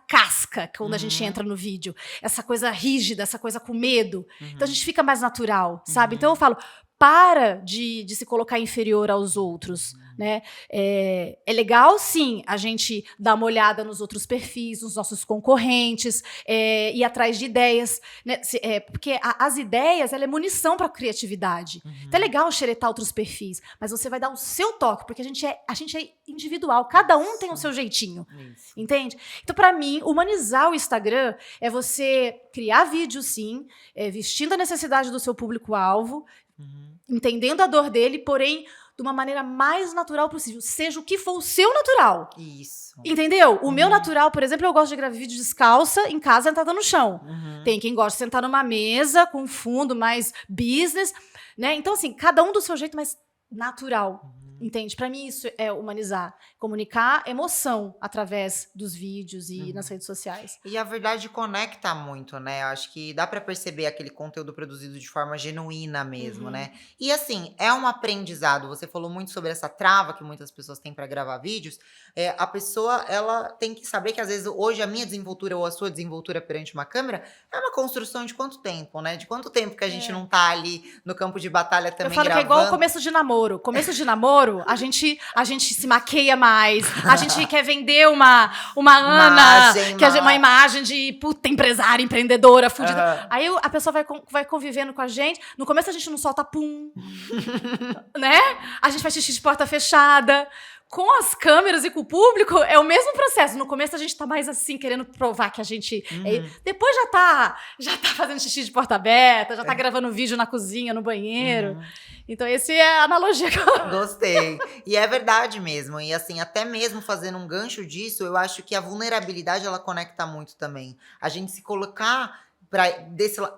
[SPEAKER 2] casca quando a gente entra no vídeo. Essa coisa rígida, essa coisa com medo. Então a gente fica mais natural, sabe? Então eu falo, para de se colocar inferior aos outros, né? É legal, sim, a gente dar uma olhada nos outros perfis, nos nossos concorrentes, ir atrás de ideias, né? Porque as ideias, ela é munição para a criatividade. Então é legal xeretar outros perfis, mas você vai dar o seu toque, porque a gente é individual, cada um tem o seu jeitinho, entende? Então, para mim, humanizar o Instagram é você criar vídeo, sim, vestindo a necessidade do seu público-alvo, entendendo a dor dele, porém de uma maneira mais natural possível, seja o que for o seu natural.
[SPEAKER 1] Isso.
[SPEAKER 2] Entendeu? O meu natural, por exemplo, eu gosto de gravar vídeo descalça em casa, sentada no chão. Tem quem gosta de sentar numa mesa com fundo mais business, né? Então, assim, cada um do seu jeito, mas natural. Entende? Para mim isso é humanizar, comunicar emoção através dos vídeos e nas redes sociais.
[SPEAKER 1] E a verdade conecta muito, né? Eu acho que dá pra perceber aquele conteúdo produzido de forma genuína mesmo, né? E assim, é um aprendizado. Você falou muito sobre essa trava que muitas pessoas têm pra gravar vídeos. A pessoa, ela tem que saber que às vezes hoje a minha desenvoltura ou a sua desenvoltura perante uma câmera é uma construção de quanto tempo, né? De quanto tempo que a gente não tá ali no campo de batalha também
[SPEAKER 2] Eu falo
[SPEAKER 1] gravando.
[SPEAKER 2] que é igual o começo de namoro. Começo de namoro, a gente se maqueia mais, a gente quer vender uma Ana, uma imagem de puta empresária, empreendedora, fudida. Aí a pessoa vai convivendo com a gente. No começo a gente não solta pum, né? A gente faz xixi de porta fechada. Com as câmeras e com o público, é o mesmo processo. No começo a gente tá mais assim, querendo provar que a gente... Depois já tá fazendo xixi de porta aberta, já tá gravando vídeo na cozinha, no banheiro. Então, essa é a analogia que eu...
[SPEAKER 1] Gostei. E é verdade mesmo. E assim, até mesmo fazendo um gancho disso, eu acho que a vulnerabilidade, ela conecta muito também. A gente se colocar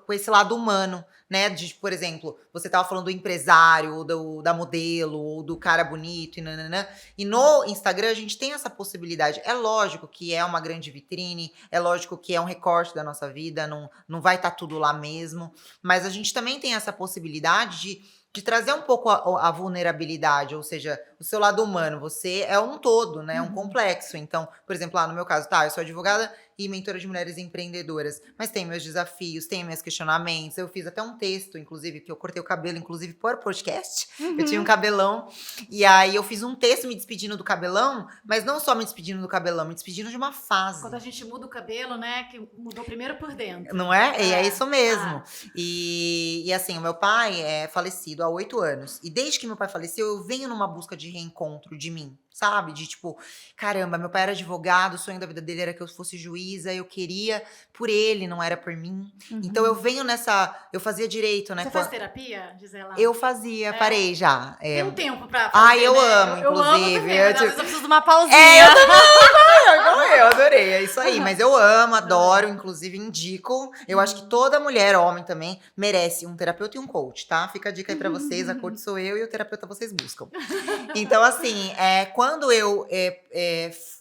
[SPEAKER 1] com esse lado humano, né? Por exemplo, você tava falando do empresário, ou da modelo, ou do cara bonito, e no Instagram a gente tem essa possibilidade. É lógico que é uma grande vitrine, é lógico que é um recorte da nossa vida, não vai estar tudo lá mesmo, mas a gente também tem essa possibilidade de trazer um pouco a vulnerabilidade, ou seja, o seu lado humano. Você é um todo, né? É um complexo. Então, por exemplo, lá no meu caso, tá, eu sou advogada e mentora de mulheres empreendedoras. Mas tem meus desafios, tem meus questionamentos. Eu fiz até um texto, inclusive, que eu cortei o cabelo, inclusive, por podcast. Eu tinha um cabelão. E aí eu fiz um texto me despedindo do cabelão, mas não só me despedindo do cabelão, me despedindo de uma fase.
[SPEAKER 2] Quando a gente muda o cabelo, né? Que mudou primeiro por dentro.
[SPEAKER 1] Não é? E é isso mesmo. E assim, o meu pai é falecido há 8 anos. E desde que meu pai faleceu, eu venho numa busca de reencontro de mim. Sabe? De tipo, caramba, meu pai era advogado, o sonho da vida dele era que eu fosse juíza, eu queria por ele, não era por mim. Então eu venho nessa. Eu fazia direito, né?
[SPEAKER 2] Você faz terapia, Gisela?
[SPEAKER 1] Eu fazia, parei já.
[SPEAKER 2] Tem um tempo pra fazer.
[SPEAKER 1] Ai, eu
[SPEAKER 2] né?
[SPEAKER 1] amo,
[SPEAKER 2] Eu amo
[SPEAKER 1] inclusive.
[SPEAKER 2] também, mas às vezes eu preciso de uma pausinha.
[SPEAKER 1] Eu também, eu adorei, é isso aí. Mas eu amo, adoro, inclusive indico. Eu acho que toda mulher, homem também, merece um terapeuta e um coach, tá? Fica a dica aí pra vocês, a coach sou eu e o terapeuta vocês buscam. Então, assim, quando eu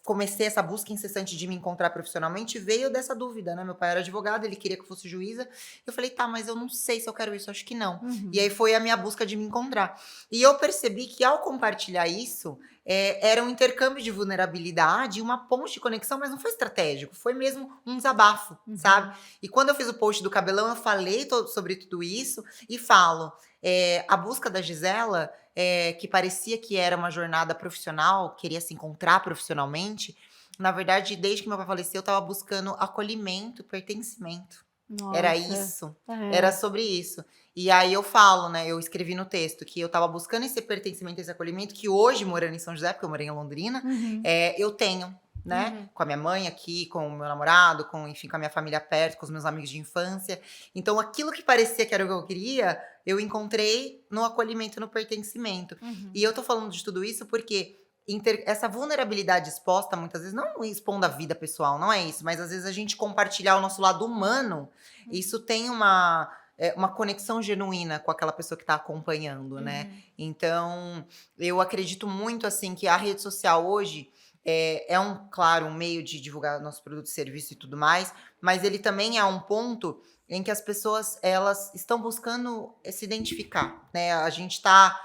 [SPEAKER 1] comecei essa busca incessante de me encontrar profissionalmente, veio dessa dúvida, né? Meu pai era advogado, ele queria que eu fosse juíza. Eu falei, tá, mas eu não sei se eu quero isso, acho que não. E aí foi a minha busca de me encontrar. E eu percebi que ao compartilhar isso, era um intercâmbio de vulnerabilidade, uma ponte de conexão, mas não foi estratégico, foi mesmo um desabafo, sabe? E quando eu fiz o post do cabelão, eu falei sobre tudo isso e falo, a busca da Gisela, que parecia que era uma jornada profissional, queria se encontrar profissionalmente, na verdade, desde que meu pai faleceu, eu estava buscando acolhimento, pertencimento.
[SPEAKER 2] Nossa.
[SPEAKER 1] Era isso, era sobre isso. E aí eu falo, né, eu escrevi no texto que eu tava buscando esse pertencimento, esse acolhimento, que hoje, morando em São José, porque eu morei em Londrina, eu tenho, né, com a minha mãe aqui, com o meu namorado, enfim, com a minha família perto, com os meus amigos de infância. Então, aquilo que parecia que era o que eu queria, eu encontrei no acolhimento, no pertencimento. E eu tô falando de tudo isso porque essa vulnerabilidade exposta, muitas vezes, não expondo a vida pessoal, não é isso, mas às vezes a gente compartilhar o nosso lado humano, isso tem uma conexão genuína com aquela pessoa que está acompanhando, né? Então, eu acredito muito, assim, que a rede social hoje claro, um meio de divulgar nossos produtos e serviços e tudo mais, mas ele também é um ponto em que as pessoas, elas estão buscando se identificar, né? A gente tá...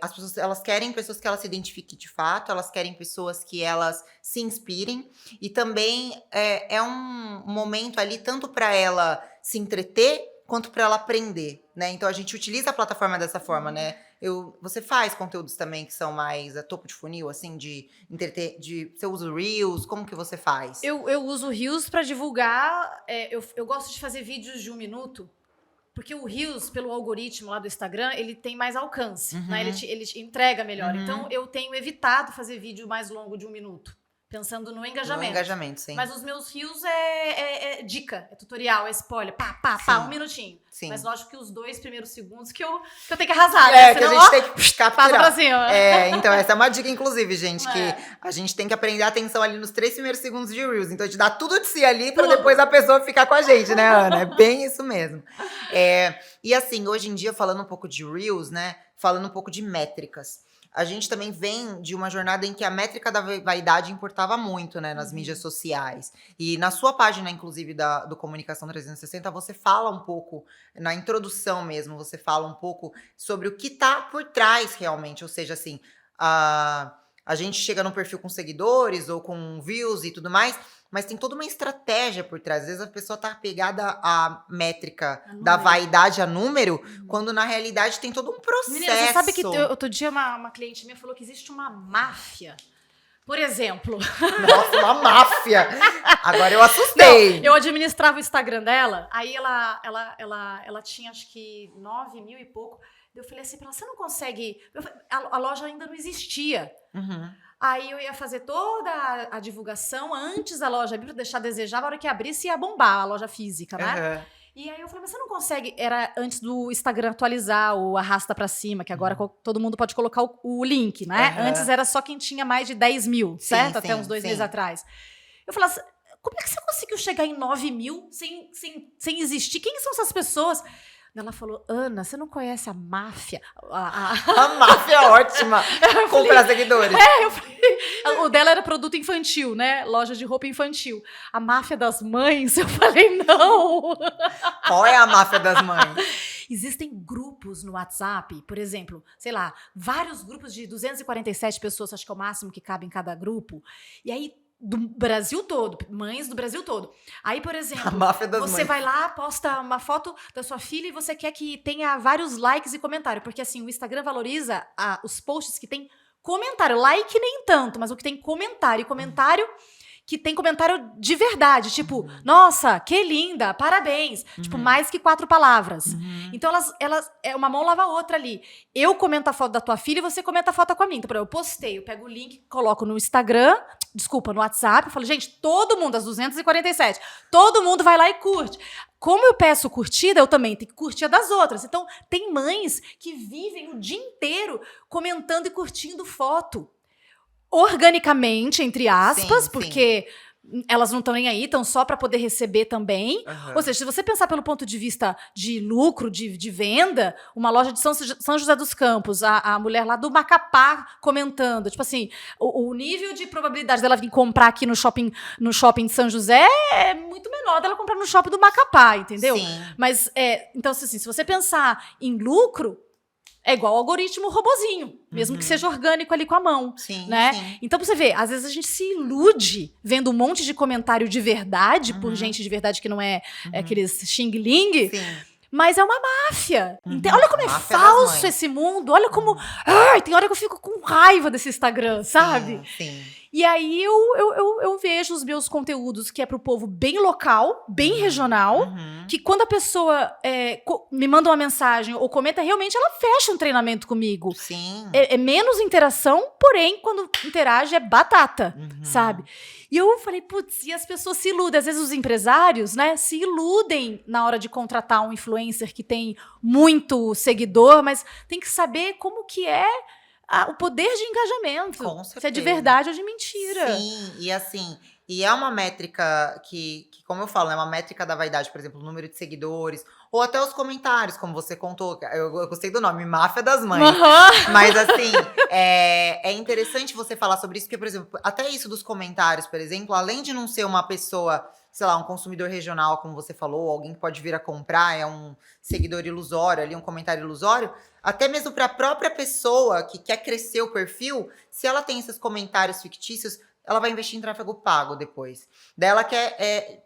[SPEAKER 1] as pessoas, elas querem pessoas que elas se identifiquem de fato, elas querem pessoas que elas se inspirem, e também é um momento ali tanto para ela se entreter quanto para ela aprender, né? Então a gente utiliza a plataforma dessa forma, né? Você faz conteúdos também que são mais a topo de funil, assim, de entreter, você usa o Reels, como que você faz?
[SPEAKER 2] Eu uso o Reels para divulgar, eu gosto de fazer vídeos de 1 minuto, porque o Reels, pelo algoritmo lá do Instagram, ele tem mais alcance, né? Ele te entrega melhor. Então, eu tenho evitado fazer vídeo mais longo de 1 minuto, pensando no engajamento.
[SPEAKER 1] No engajamento, sim.
[SPEAKER 2] Mas os meus Reels é dica, é tutorial, é spoiler, pá, 1 minutinho.
[SPEAKER 1] Sim.
[SPEAKER 2] Mas lógico que os 2 primeiros segundos que eu tenho que arrasar, né?
[SPEAKER 1] Que a gente tem que capturar.
[SPEAKER 2] Passa pra cima.
[SPEAKER 1] Então essa é uma dica, inclusive, gente, que a gente tem que aprender a atenção ali nos 3 primeiros segundos de Reels. Então a gente dá tudo de si ali pra depois a pessoa ficar com a gente, né, Ana? É bem isso mesmo. E assim, hoje em dia, falando um pouco de Reels, né, falando um pouco de métricas, a gente também vem de uma jornada em que a métrica da vaidade importava muito, né, nas mídias sociais. E na sua página, inclusive, do Comunicação 360, você fala um pouco, na introdução mesmo, você fala um pouco sobre o que tá por trás realmente. Ou seja, assim, a gente chega num perfil com seguidores ou com views e tudo mais, mas tem toda uma estratégia por trás. Às vezes a pessoa tá apegada à métrica da vaidade, a número, quando na realidade tem todo um processo.
[SPEAKER 2] Menina, você sabe que outro dia uma cliente minha falou que existe uma máfia. Por exemplo...
[SPEAKER 1] Nossa, uma máfia! Agora eu assustei.
[SPEAKER 2] Não, eu administrava o Instagram dela, aí ela tinha acho que 9 mil e pouco. Eu falei assim pra ela, você não consegue... A loja ainda não existia. Aí eu ia fazer toda a divulgação antes da loja abrir, pra deixar a desejar, na hora que abrisse ia bombar a loja física, né? E aí eu falei, mas você não consegue... Era antes do Instagram atualizar o arrasta pra cima, que agora todo mundo pode colocar o link, né? Antes era só quem tinha mais de 10 mil, certo? Até uns 2 meses atrás. Eu falei assim, como é que você conseguiu chegar em 9 mil sem existir? Quem são essas pessoas? Ela falou, Ana, você não conhece a máfia?
[SPEAKER 1] A máfia é ótima. Comprar seguidores.
[SPEAKER 2] Eu falei, o dela era produto infantil, né? Loja de roupa infantil. A máfia das mães? Eu falei, não.
[SPEAKER 1] Qual é a máfia das mães?
[SPEAKER 2] Existem grupos no WhatsApp, por exemplo, sei lá, vários grupos de 247 pessoas, acho que é o máximo que cabe em cada grupo. E aí, do Brasil todo, mães do Brasil todo. Aí, por exemplo,
[SPEAKER 1] A máfia das
[SPEAKER 2] você
[SPEAKER 1] mães.
[SPEAKER 2] vai lá, posta uma foto da sua filha e você quer que tenha vários likes e comentários, porque assim, o Instagram valoriza os posts que tem comentário, like nem tanto, mas o que tem comentário, e comentário que tem comentário de verdade, tipo, nossa, que linda, parabéns, tipo, mais que 4 palavras. Então, elas é uma mão lava a outra ali. Eu comento a foto da tua filha e você comenta a foto com a minha. Então, eu postei, eu pego o link, coloco no Instagram, no WhatsApp, eu falo, gente, todo mundo, as 247, todo mundo vai lá e curte. Como eu peço curtida, eu também tenho que curtir a das outras. Então, tem mães que vivem o dia inteiro comentando e curtindo foto. Organicamente, entre aspas,
[SPEAKER 1] Sim,
[SPEAKER 2] porque elas não estão nem aí, estão só para poder receber também.
[SPEAKER 1] Aham.
[SPEAKER 2] Ou seja, se você pensar pelo ponto de vista de lucro, de venda, uma loja de São José dos Campos, a mulher lá do Macapá comentando, tipo assim, o nível de probabilidade dela vir comprar aqui no shopping de São José é muito menor dela comprar no shopping do Macapá, entendeu?
[SPEAKER 1] Sim.
[SPEAKER 2] Mas, então, assim, se você pensar em lucro, é igual ao algoritmo robozinho, mesmo que seja orgânico ali com a mão,
[SPEAKER 1] Sim,
[SPEAKER 2] né?
[SPEAKER 1] sim.
[SPEAKER 2] Então você vê, às vezes a gente se ilude vendo um monte de comentário de verdade, por gente de verdade que não é aqueles xing-ling,
[SPEAKER 1] Sim.
[SPEAKER 2] mas é uma máfia. Olha como é
[SPEAKER 1] Máfia das
[SPEAKER 2] falso
[SPEAKER 1] mães.
[SPEAKER 2] esse mundo, olha como... Ai, tem hora que eu fico com raiva desse Instagram, sabe?
[SPEAKER 1] Sim.
[SPEAKER 2] E aí eu vejo os meus conteúdos que é pro povo bem local, bem regional, que quando a pessoa me manda uma mensagem ou comenta, realmente ela fecha um treinamento comigo.
[SPEAKER 1] Sim.
[SPEAKER 2] É menos interação, porém, quando interage é batata, sabe? E eu falei, putz, e as pessoas se iludem. Às vezes os empresários, né, se iludem na hora de contratar um influencer que tem muito seguidor, mas tem que saber como que é o poder de engajamento.
[SPEAKER 1] Com
[SPEAKER 2] Se é de
[SPEAKER 1] certeza.
[SPEAKER 2] verdade ou de mentira.
[SPEAKER 1] Sim, e assim, e é uma métrica que, como eu falo, é uma métrica da vaidade, por exemplo, o número de seguidores, ou até os comentários, como você contou. Eu gostei do nome, Máfia das Mães.
[SPEAKER 2] Aham.
[SPEAKER 1] Mas assim, é interessante você falar sobre isso, porque, por exemplo, até isso dos comentários, por exemplo, além de não ser uma pessoa, sei lá, um consumidor regional, como você falou, alguém que pode vir a comprar, é um seguidor ilusório ali, um comentário ilusório, até mesmo para a própria pessoa que quer crescer o perfil, se ela tem esses comentários fictícios, ela vai investir em tráfego pago depois. Daí ela quer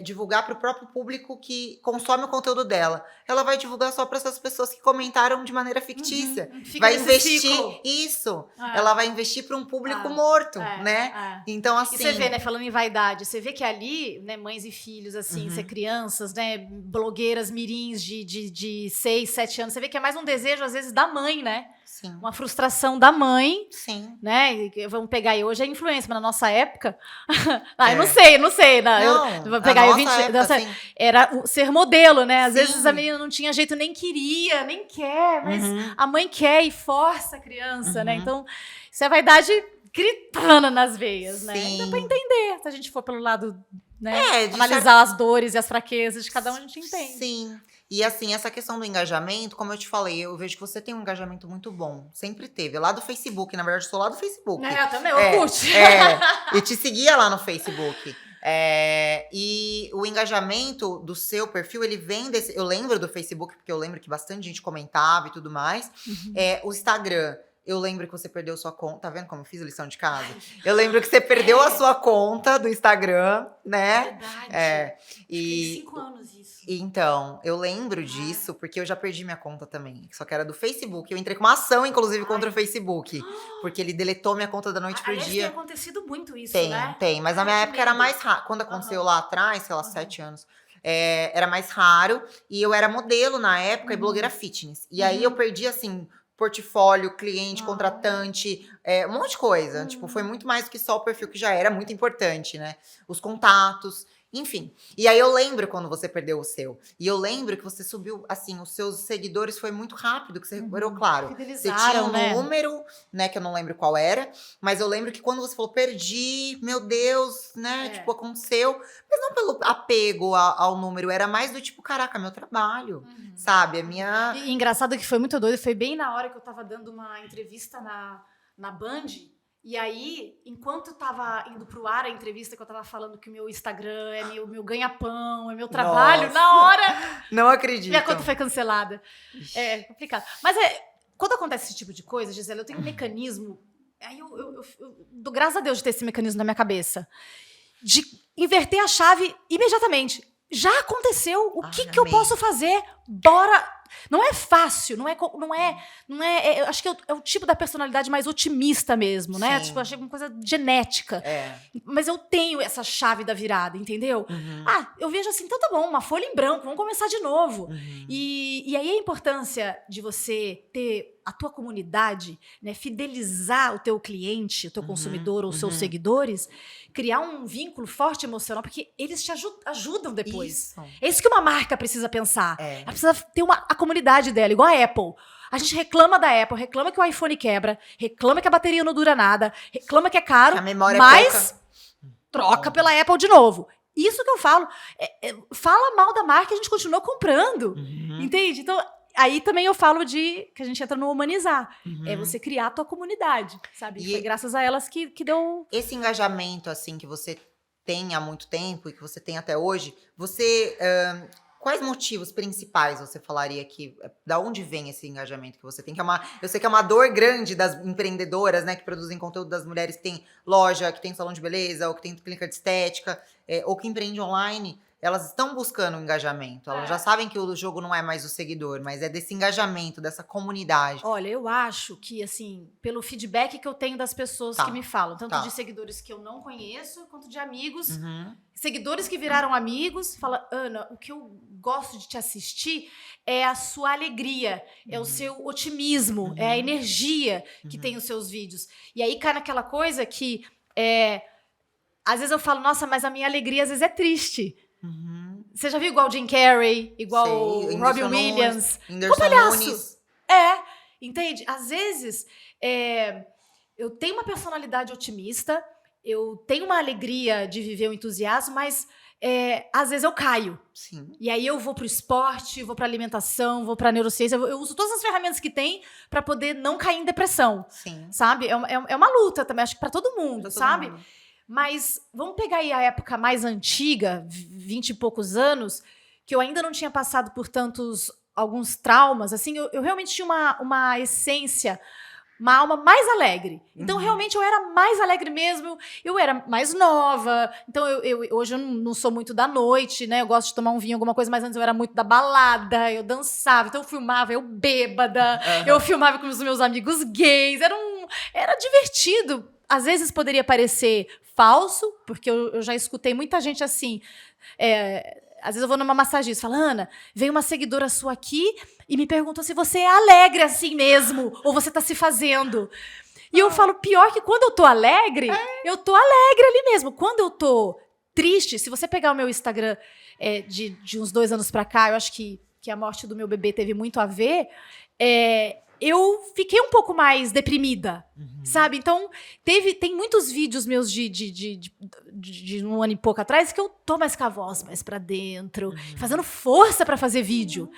[SPEAKER 1] divulgar para o próprio público que consome o conteúdo dela. Ela vai divulgar só para essas pessoas que comentaram de maneira fictícia.
[SPEAKER 2] Fica
[SPEAKER 1] Vai
[SPEAKER 2] nesse
[SPEAKER 1] investir
[SPEAKER 2] ciclo.
[SPEAKER 1] isso.
[SPEAKER 2] É.
[SPEAKER 1] Ela vai investir para um público morto,
[SPEAKER 2] É,
[SPEAKER 1] né?
[SPEAKER 2] é.
[SPEAKER 1] Então, assim.
[SPEAKER 2] E você vê, né, falando em vaidade, você vê que ali, né, mães e filhos, assim, ser crianças, né, blogueiras mirins de 6, 7 anos, você vê que é mais um desejo, às vezes, da mãe, né?
[SPEAKER 1] Sim.
[SPEAKER 2] Uma frustração da mãe,
[SPEAKER 1] Sim.
[SPEAKER 2] né? Vamos pegar aí, hoje é influência, mas na nossa época... eu não sei.
[SPEAKER 1] Não,
[SPEAKER 2] vou pegar aí,
[SPEAKER 1] assim,
[SPEAKER 2] era ser modelo, né? Às
[SPEAKER 1] Sim.
[SPEAKER 2] vezes a menina não tinha jeito, nem queria, nem quer, mas a mãe quer e força a criança, né? Então, isso é vaidade gritando nas veias, né?
[SPEAKER 1] Sim.
[SPEAKER 2] Dá pra entender, se a gente for pelo lado, né?
[SPEAKER 1] de
[SPEAKER 2] Analisar as dores e as fraquezas de cada um, a gente entende.
[SPEAKER 1] Sim. E assim, essa questão do engajamento, como eu te falei, eu vejo que você tem um engajamento muito bom. Sempre teve. Lá do Facebook, na verdade, eu sou lá do Facebook.
[SPEAKER 2] Eu também, eu curto.
[SPEAKER 1] E te seguia lá no Facebook. E o engajamento do seu perfil, ele vem desse... Eu lembro do Facebook, porque eu lembro que bastante gente comentava e tudo mais. O Instagram... Eu lembro que você perdeu sua conta. Tá vendo como eu fiz a lição de casa? Eu lembro que você perdeu a sua conta do Instagram, né?
[SPEAKER 2] Verdade.
[SPEAKER 1] E
[SPEAKER 2] 5 anos isso.
[SPEAKER 1] então, eu lembro disso, porque eu já perdi minha conta também. Só que era do Facebook. Eu entrei com uma ação, inclusive, contra o Facebook. Porque ele deletou minha conta da noite pro
[SPEAKER 2] Aliás,
[SPEAKER 1] dia.
[SPEAKER 2] tem acontecido muito isso,
[SPEAKER 1] Tem,
[SPEAKER 2] né?
[SPEAKER 1] tem. Mas na minha
[SPEAKER 2] que
[SPEAKER 1] época era
[SPEAKER 2] medo.
[SPEAKER 1] mais raro. Quando aconteceu lá atrás, sei lá, 7 anos. Era mais raro. E eu era modelo na época e blogueira fitness. E aí eu perdi, assim, portfólio, cliente, contratante, um monte de coisa. Tipo, foi muito mais do que só o perfil, que já era muito importante, né? Os contatos, enfim. E aí eu lembro quando você perdeu o seu. E eu lembro que você subiu, assim, os seus seguidores foi muito rápido, que você recuperou, claro. Você tinha um número, né, que eu não lembro qual era. Mas eu lembro que quando você falou, perdi, meu Deus, né? Tipo, aconteceu. Mas não pelo apego ao número, era mais do tipo, caraca, meu trabalho, sabe? A minha...
[SPEAKER 2] E engraçado que foi muito doido, foi bem na hora que eu tava dando uma entrevista na Band, E aí, enquanto tava indo pro ar a entrevista, que eu tava falando que o meu Instagram é meu ganha-pão, é meu trabalho,
[SPEAKER 1] Nossa.
[SPEAKER 2] na hora
[SPEAKER 1] Não acredito.
[SPEAKER 2] minha conta foi cancelada. É complicado. Mas quando acontece esse tipo de coisa, Gisele, eu tenho um mecanismo. Aí eu dou graças a Deus de ter esse mecanismo na minha cabeça. De inverter a chave imediatamente. Já aconteceu. O que eu
[SPEAKER 1] amei.
[SPEAKER 2] posso fazer? Bora. Não é fácil, eu acho que é o tipo da personalidade mais otimista mesmo, né?
[SPEAKER 1] Sim.
[SPEAKER 2] Tipo, eu achei uma coisa genética. Mas eu tenho essa chave da virada, entendeu? Eu vejo assim, então tá bom, uma folha em branco, vamos começar de novo. E aí a importância de você ter a tua comunidade, né, fidelizar o teu cliente, o teu consumidor ou os seus seguidores, criar um vínculo forte emocional, porque eles te ajudam depois.
[SPEAKER 1] Isso.
[SPEAKER 2] É isso que uma marca precisa pensar. Ela precisa ter a comunidade dela, igual a Apple. A gente reclama da Apple, reclama que o iPhone quebra, reclama que a bateria não dura nada, reclama que é caro,
[SPEAKER 1] Que a memória
[SPEAKER 2] mas
[SPEAKER 1] pouca.
[SPEAKER 2] troca pela Apple de novo. Isso que eu falo. Fala mal da marca e a gente continua comprando. Entende? Então, aí também eu falo que a gente entra no humanizar. É você criar a tua comunidade, sabe? E foi graças a elas que deu...
[SPEAKER 1] Esse engajamento, assim, que você tem há muito tempo e que você tem até hoje, quais motivos principais você falaria da onde vem esse engajamento que você tem? Eu sei que é uma dor grande das empreendedoras, né, que produzem conteúdo, das mulheres que têm loja, que tem salão de beleza, ou que tem clínica de estética, ou que empreende online. Elas estão buscando um engajamento. Elas já sabem que o jogo não é mais o seguidor, mas é desse engajamento, dessa comunidade.
[SPEAKER 2] Olha, eu acho que, assim, pelo feedback que eu tenho das pessoas que me falam, tanto de seguidores que eu não conheço, quanto de amigos, seguidores que viraram amigos, fala, Ana, o que eu gosto de te assistir é a sua alegria, é o seu otimismo, é a energia que tem os seus vídeos. E aí cai naquela coisa que, às vezes eu falo, nossa, mas a minha alegria às vezes é triste. Você já viu igual o Jim Carrey, igual o Robin Williams?
[SPEAKER 1] Whindersson Nunes.
[SPEAKER 2] Entende? Às vezes, eu tenho uma personalidade otimista, eu tenho uma alegria de viver o entusiasmo, mas às vezes eu caio.
[SPEAKER 1] Sim.
[SPEAKER 2] E aí eu vou pro esporte, vou pra alimentação, vou pra neurociência, eu uso todas as ferramentas que tem pra poder não cair em depressão.
[SPEAKER 1] Sim.
[SPEAKER 2] Sabe? É uma luta também, acho que pra todo mundo, sabe? Mas vamos pegar aí a época mais antiga, 20 e poucos anos, que eu ainda não tinha passado por alguns traumas, assim, eu realmente tinha uma essência, uma alma mais alegre. Então, realmente, eu era mais alegre mesmo, eu era mais nova, então hoje eu não sou muito da noite, né, eu gosto de tomar um vinho, alguma coisa, mas antes eu era muito da balada, eu dançava, então eu filmava, eu bêbada, eu filmava com os meus amigos gays, era divertido. Às vezes poderia parecer falso, porque eu já escutei muita gente assim. Às vezes eu vou numa massagista e falo, Ana, veio uma seguidora sua aqui e me perguntou se você é alegre assim mesmo, ou você tá se fazendo. E eu falo, pior que quando eu tô alegre, eu tô alegre ali mesmo. Quando eu tô triste, se você pegar o meu Instagram de uns 2 anos pra cá, eu acho que a morte do meu bebê teve muito a ver, eu fiquei um pouco mais deprimida, sabe? Então, tem muitos vídeos meus de um ano e pouco atrás que eu tô mais com a voz mais pra dentro, fazendo força pra fazer vídeo.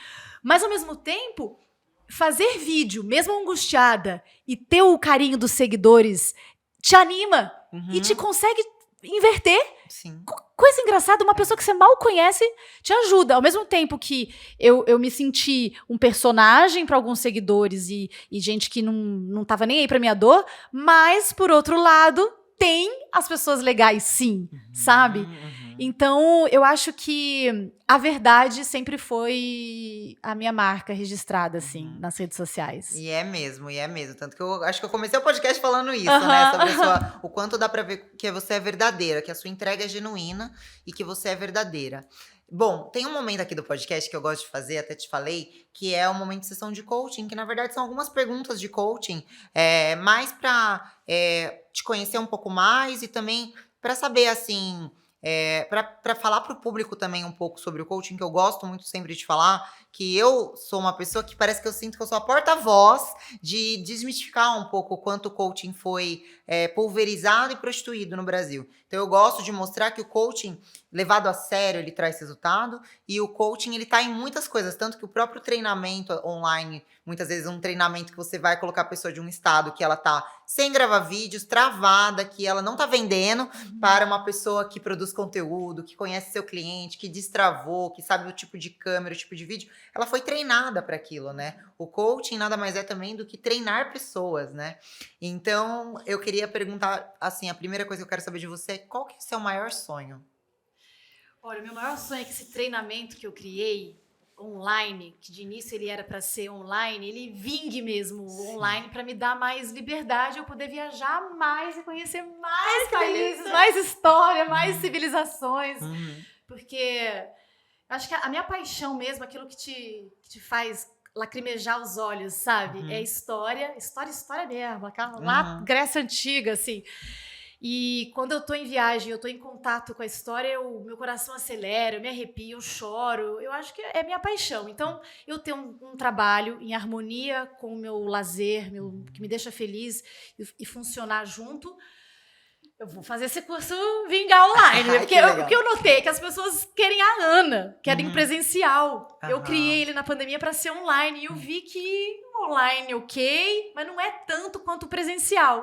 [SPEAKER 2] Mas, ao mesmo tempo, fazer vídeo, mesmo angustiada, e ter o carinho dos seguidores, te anima e te consegue inverter.
[SPEAKER 1] Sim.
[SPEAKER 2] Coisa engraçada, uma pessoa que você mal conhece te ajuda. Ao mesmo tempo que eu me senti um personagem para alguns seguidores e gente que não tava nem aí pra minha dor, mas, por outro lado, tem as pessoas legais, sim, sabe? Então, eu acho que a verdade sempre foi a minha marca registrada, assim, nas redes sociais.
[SPEAKER 1] E é mesmo. Tanto que eu acho que eu comecei o podcast falando isso, né? Sobre o quanto dá pra ver que você é verdadeira, que a sua entrega é genuína e que você é verdadeira. Bom, tem um momento aqui do podcast que eu gosto de fazer, até te falei, que é o momento de sessão de coaching, que na verdade são algumas perguntas de coaching, mais pra te conhecer um pouco mais e também pra saber, assim... para falar para o público também um pouco sobre o coaching, que eu gosto muito sempre de falar, que eu sou uma pessoa que parece que eu sinto que eu sou a porta-voz de desmistificar um pouco o quanto o coaching foi pulverizado e prostituído no Brasil. Então eu gosto de mostrar que o coaching, levado a sério, ele traz resultado, e o coaching, ele tá em muitas coisas, tanto que o próprio treinamento online, muitas vezes um treinamento que você vai colocar a pessoa de um estado que ela tá sem gravar vídeos, travada, que ela não tá vendendo, para uma pessoa que produz conteúdo, que conhece seu cliente, que destravou, que sabe o tipo de câmera, o tipo de vídeo, ela foi treinada para aquilo, né? O coaching nada mais é também do que treinar pessoas, né? Então, eu queria perguntar, assim, a primeira coisa que eu quero saber de você é qual que é o seu maior sonho?
[SPEAKER 2] Olha, o meu maior sonho é que esse treinamento que eu criei online, que de início ele era para ser online, ele vingue mesmo online para me dar mais liberdade, eu poder viajar mais e conhecer mais países, mais história, mais civilizações. Porque acho que a minha paixão mesmo, aquilo que te faz lacrimejar os olhos, sabe? É história mesmo, aquela lá Grécia Antiga, assim. E quando eu tô em viagem, eu tô em contato com a história, meu coração acelera, eu me arrepio, eu choro. Eu acho que é minha paixão. Então, eu tenho um trabalho em harmonia com o meu lazer, que me deixa feliz e funcionar junto. Eu vou fazer esse curso vingar online, porque o que eu notei é que as pessoas querem a Ana, querem presencial. Eu criei ele na pandemia para ser online e eu vi que online ok, mas não é tanto quanto presencial.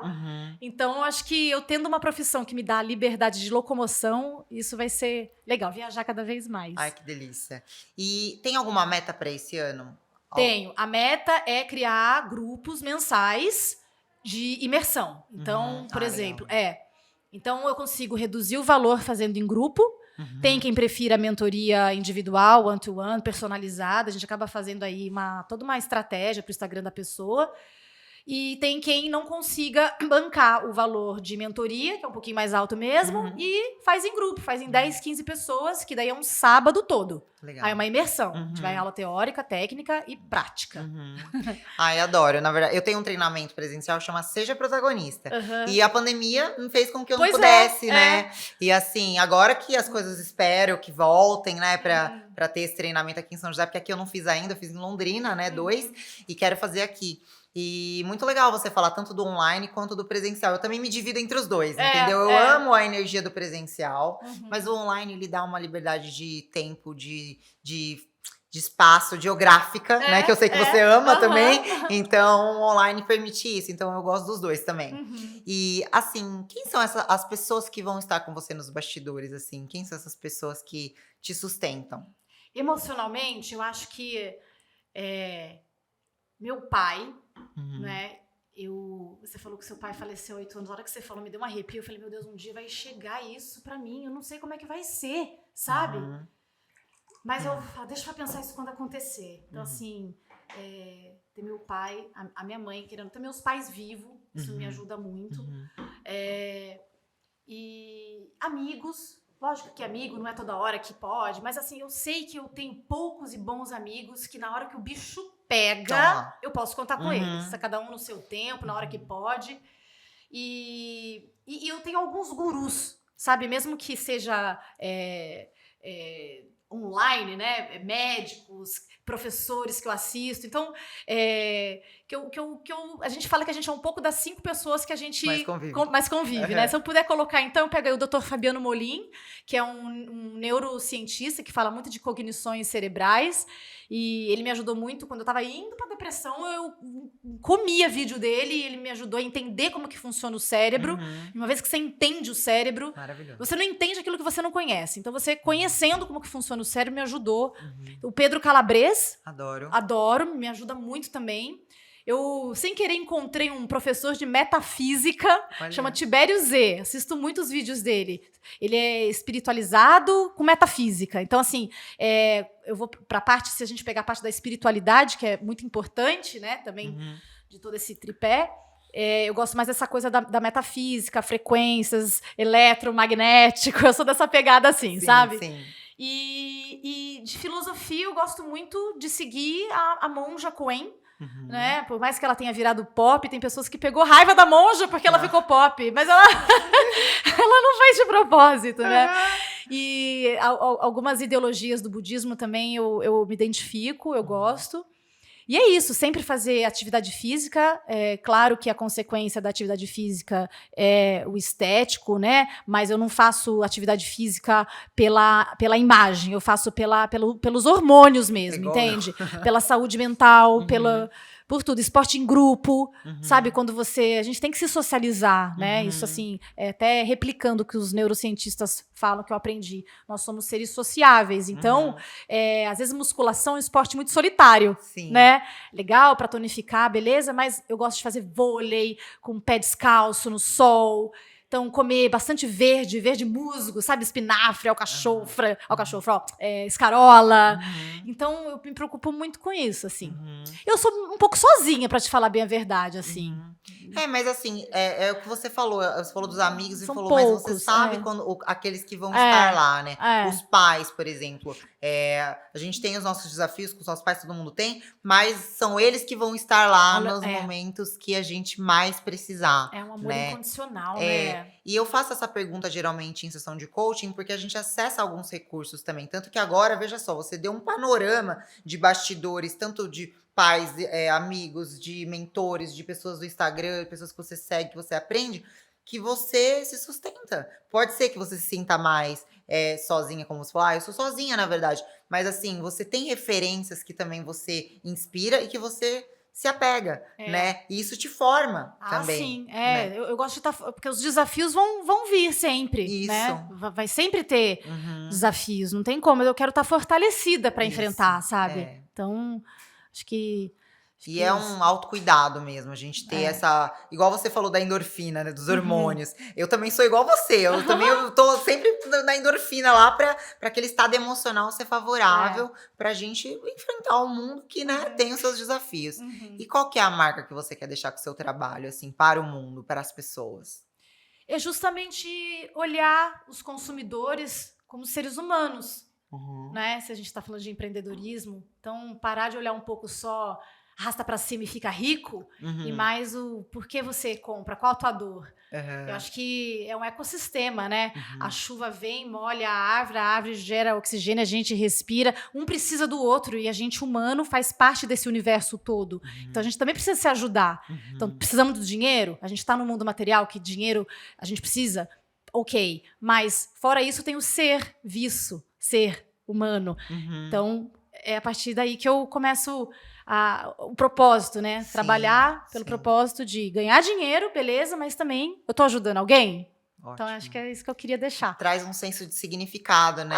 [SPEAKER 2] Então, eu acho que eu tendo uma profissão que me dá liberdade de locomoção, isso vai ser legal, viajar cada vez mais.
[SPEAKER 1] Ai, que delícia. E tem alguma meta para esse ano?
[SPEAKER 2] Tenho. A meta é criar grupos mensais de imersão. Então, por exemplo, então eu consigo reduzir o valor fazendo em grupo. Tem quem prefira a mentoria individual, one-to-one, personalizada. A gente acaba fazendo aí toda uma estratégia para o Instagram da pessoa. E tem quem não consiga bancar o valor de mentoria, que é um pouquinho mais alto mesmo, e faz em grupo, faz em 10, 15 pessoas, que daí é um sábado todo. Legal. Aí é uma imersão. A gente vai em aula teórica, técnica e prática.
[SPEAKER 1] Ai, adoro. Na verdade, eu tenho um treinamento presencial que chama Seja Protagonista. E a pandemia fez com que eu não pudesse, né? E assim, agora que as coisas espero que voltem, né, pra ter esse treinamento aqui em São José, porque aqui eu não fiz ainda, eu fiz em Londrina, né, 2, e quero fazer aqui. E muito legal você falar tanto do online quanto do presencial. Eu também me divido entre os dois, entendeu? Eu amo a energia do presencial, mas o online, ele dá uma liberdade de tempo, de espaço, geográfica, né? Que eu sei que você ama também. Então, o online permite isso. Então, eu gosto dos dois também. E, assim, quem são as pessoas que vão estar com você nos bastidores, assim? Quem são essas pessoas que te sustentam?
[SPEAKER 2] Emocionalmente, eu acho que meu pai, né? Você falou que seu pai faleceu há 8 anos. Na hora que você falou, me deu um arrepio. Eu falei, meu Deus, um dia vai chegar isso pra mim. Eu não sei como é que vai ser, sabe? Mas eu falo, deixa eu pensar isso quando acontecer. Então, assim, ter meu pai, a minha mãe querendo ter meus pais vivos, isso me ajuda muito. E amigos. Lógico que amigo não é toda hora que pode, mas assim, eu sei que eu tenho poucos e bons amigos que na hora que o bicho pega, eu posso contar com eles. Cada um no seu tempo, na hora que pode. E eu tenho alguns gurus, sabe? Mesmo que seja online, né? Médicos, professores que eu assisto. Então, a gente fala que a gente é um pouco das 5 pessoas que a gente mais convive, né? Se eu puder colocar, então, eu pego aí o Dr. Fabiano Molim, que é um neurocientista que fala muito de cognições cerebrais. E ele me ajudou muito quando eu estava indo para depressão. Eu comia vídeo dele e ele me ajudou a entender como que funciona o cérebro. Uma vez que você entende o cérebro, você não entende aquilo que você não conhece. Então, você conhecendo como que funciona o cérebro me ajudou. O Pedro Calabres. Adoro, me ajuda muito também. Eu, sem querer, encontrei um professor de metafísica, chama Tibério Z. Assisto muitos vídeos dele. Ele é espiritualizado com metafísica. Então, assim, eu vou para a parte, se a gente pegar a parte da espiritualidade, que é muito importante, né, também, de todo esse tripé. Eu gosto mais dessa coisa da metafísica, frequências, eletromagnético. Eu sou dessa pegada assim, sabe? Sim. E de filosofia, eu gosto muito de seguir a monja Coen. Né? Por mais que ela tenha virado pop, tem pessoas que pegou raiva da monja porque ela ficou pop, mas ela não fez de propósito, né? E algumas ideologias do budismo também eu me identifico, eu gosto. E é isso, sempre fazer atividade física. É claro que a consequência da atividade física é o estético, né? Mas eu não faço atividade física pela imagem, eu faço pelos hormônios mesmo, entende? Pela saúde mental, por tudo. Esporte em grupo, sabe? Quando a gente tem que se socializar, né? Isso, assim, até replicando o que os neurocientistas falam, que eu aprendi. Nós somos seres sociáveis. Então, às vezes, musculação é um esporte muito solitário, né? Legal para tonificar, beleza? Mas eu gosto de fazer vôlei com o pé descalço no sol. Então, comer bastante verde musgo, sabe? Espinafre, alcachofra, escarola. Então, eu me preocupo muito com isso, assim. Eu sou um pouco sozinha, pra te falar bem a verdade, assim.
[SPEAKER 1] Mas assim, é o que você falou dos amigos
[SPEAKER 2] São
[SPEAKER 1] mas
[SPEAKER 2] poucos,
[SPEAKER 1] você sabe quando aqueles que vão estar lá, né? Os pais, por exemplo. A gente tem os nossos desafios com os nossos pais, todo mundo tem, mas são eles que vão estar lá nos momentos que a gente mais precisar.
[SPEAKER 2] É um amor incondicional,
[SPEAKER 1] né? E eu faço essa pergunta geralmente em sessão de coaching, porque a gente acessa alguns recursos também. Tanto que agora, veja só, você deu um panorama de bastidores, tanto de pais, amigos, de mentores, de pessoas do Instagram, pessoas que você segue, que você aprende, que você se sustenta. Pode ser que você se sinta mais sozinha, como você falou. Eu sou sozinha, na verdade. Mas assim, você tem referências que também você inspira e que você se apega, né? E isso te forma também.
[SPEAKER 2] Sim,
[SPEAKER 1] né?
[SPEAKER 2] eu gosto de estar... Porque os desafios vão vir sempre,
[SPEAKER 1] isso.
[SPEAKER 2] né? Vai sempre ter desafios, não tem como. Eu quero estar fortalecida para enfrentar, sabe? Então, acho que
[SPEAKER 1] é um autocuidado mesmo, a gente ter essa... Igual você falou da endorfina, né? Dos hormônios. Eu também sou igual você. Eu tô sempre na endorfina lá pra aquele estado emocional ser favorável pra gente enfrentar o mundo que, né, tem os seus desafios. E qual que é a marca que você quer deixar com o seu trabalho, assim, para o mundo, para as pessoas?
[SPEAKER 2] É justamente olhar os consumidores como seres humanos, né? Se a gente tá falando de empreendedorismo. Então, parar de olhar um pouco só... arrasta pra cima e fica rico, e mais o porquê você compra, qual a tua dor. Eu acho que é um ecossistema, né? A chuva vem, molha a árvore gera oxigênio, a gente respira, um precisa do outro, e a gente humano faz parte desse universo todo. Então a gente também precisa se ajudar. Então precisamos do dinheiro, a gente tá no mundo material, que dinheiro a gente precisa, ok. Mas fora isso tem o serviço, ser humano. Então é a partir daí que eu começo... o propósito, né? Trabalhar pelo propósito de ganhar dinheiro, beleza, mas também eu tô ajudando alguém. Ótimo. Então, acho que é isso que eu queria deixar.
[SPEAKER 1] Traz um senso de significado, né?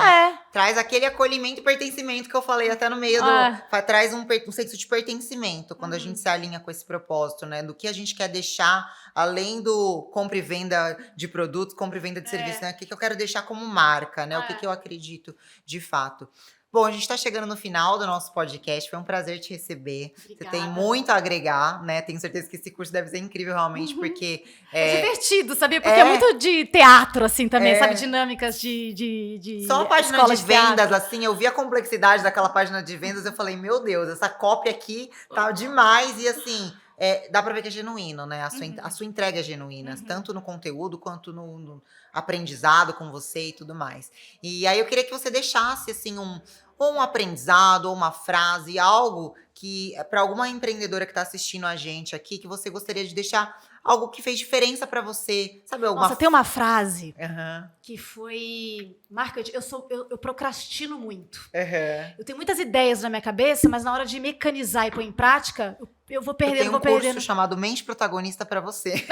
[SPEAKER 1] Traz aquele acolhimento e pertencimento que eu falei até no meio do... Traz um senso de pertencimento quando a gente se alinha com esse propósito, né? Do que a gente quer deixar, além do compra e venda de produtos, compra e venda de serviços, né? O que eu quero deixar como marca, né? O que eu acredito de fato. Bom, a gente está chegando no final do nosso podcast. Foi um prazer te receber. Obrigada. Você tem muito a agregar, né? Tenho certeza que esse curso deve ser incrível, realmente, porque...
[SPEAKER 2] É divertido, sabia? Porque é muito de teatro, assim, também, sabe? Dinâmicas de
[SPEAKER 1] só a página de vendas, assim, eu vi a complexidade daquela página de vendas, eu falei, meu Deus, essa cópia aqui tá demais. E, assim... dá pra ver que é genuíno, né? A sua entrega é genuína, tanto no conteúdo quanto no aprendizado com você e tudo mais. E aí eu queria que você deixasse, assim, um aprendizado, ou uma frase, algo que, para alguma empreendedora que tá assistindo a gente aqui, que você gostaria de deixar algo que fez diferença pra você, sabe?
[SPEAKER 2] Nossa, tem uma frase que foi marcante. Eu procrastino muito. Eu tenho muitas ideias na minha cabeça, mas na hora de mecanizar e pôr em prática, eu vou perdendo,
[SPEAKER 1] vou perdendo. Tem um curso chamado Mente Protagonista pra você.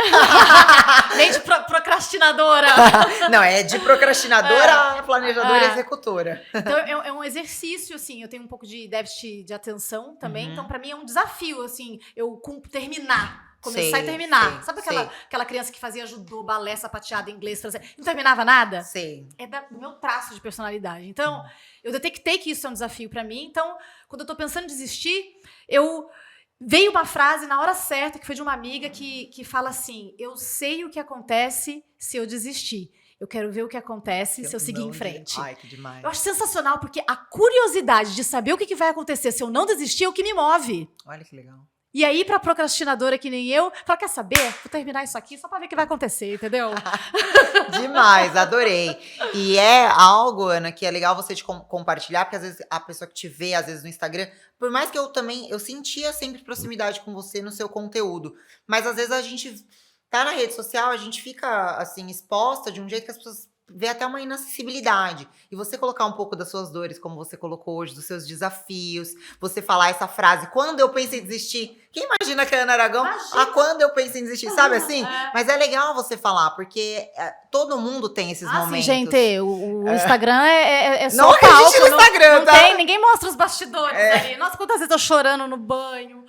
[SPEAKER 2] Mente procrastinadora.
[SPEAKER 1] Não, é de procrastinadora a planejadora e executora.
[SPEAKER 2] Então, é um exercício, assim, eu tenho um pouco de déficit de atenção também, então pra mim é um desafio, assim, eu terminar. Começar e terminar. Sabe aquela criança que fazia judô, balé, sapateado, inglês, francês, não terminava nada? É do meu traço de personalidade. Então, eu detectei que isso é um desafio pra mim. Então, quando eu tô pensando em desistir, veio uma frase na hora certa, que foi de uma amiga que fala assim, eu sei o que acontece se eu desistir. Eu quero ver o que acontece se eu seguir em frente.
[SPEAKER 1] Ai, que demais.
[SPEAKER 2] Eu acho sensacional, porque a curiosidade de saber o que vai acontecer se eu não desistir é o que me move.
[SPEAKER 1] Olha que legal.
[SPEAKER 2] E aí, pra procrastinadora que nem eu, fala, quer saber? Vou terminar isso aqui só pra ver o que vai acontecer, entendeu?
[SPEAKER 1] Demais, adorei. E é algo, Ana, que é legal você compartilhar, porque às vezes a pessoa que te vê, às vezes no Instagram, por mais que eu sentia sempre proximidade com você no seu conteúdo, mas às vezes a gente tá na rede social, a gente fica, assim, exposta de um jeito que as pessoas vê até uma inacessibilidade. E você colocar um pouco das suas dores, como você colocou hoje, dos seus desafios, você falar essa frase, quando eu penso em desistir, quem imagina que é Ana Aragão? Quando eu penso em desistir, sabe assim? Mas é legal você falar, porque todo mundo tem esses momentos.
[SPEAKER 2] Sim, gente, o Instagram é só
[SPEAKER 1] não
[SPEAKER 2] palco.
[SPEAKER 1] Não existe no Instagram, tá?
[SPEAKER 2] Ninguém mostra os bastidores ali. Nossa, quantas vezes eu chorando no banho,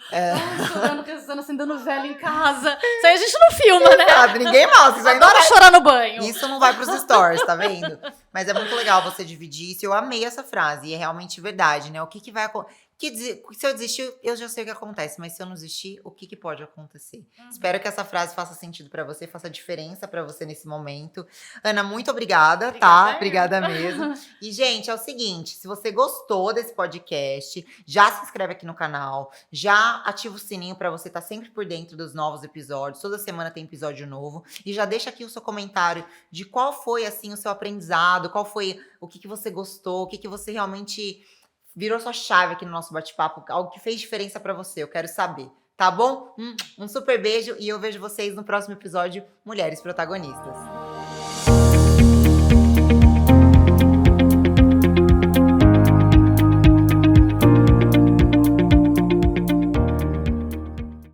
[SPEAKER 2] chorando, rezando, acendendo velho em casa. Isso aí a gente não filma, né?
[SPEAKER 1] Ninguém mostra. Isso aí
[SPEAKER 2] Adoro chorar no banho.
[SPEAKER 1] Isso não vai pros stories, tá vendo? Mas é muito legal você dividir isso. Eu amei essa frase. E é realmente verdade, né? O que vai acontecer? Se eu desistir, eu já sei o que acontece. Mas se eu não desistir, o que pode acontecer? Espero que essa frase faça sentido pra você, faça diferença pra você nesse momento. Ana, muito obrigada, tá? Obrigada mesmo. E, gente, é o seguinte. Se você gostou desse podcast, já se inscreve aqui no canal. Já ativa o sininho pra você estar sempre por dentro dos novos episódios. Toda semana tem episódio novo. E já deixa aqui o seu comentário de qual foi, assim, o seu aprendizado. Qual foi o que você gostou. O que você realmente virou sua chave aqui no nosso bate-papo, algo que fez diferença pra você, eu quero saber, tá bom? Um super beijo e eu vejo vocês no próximo episódio Mulheres Protagonistas.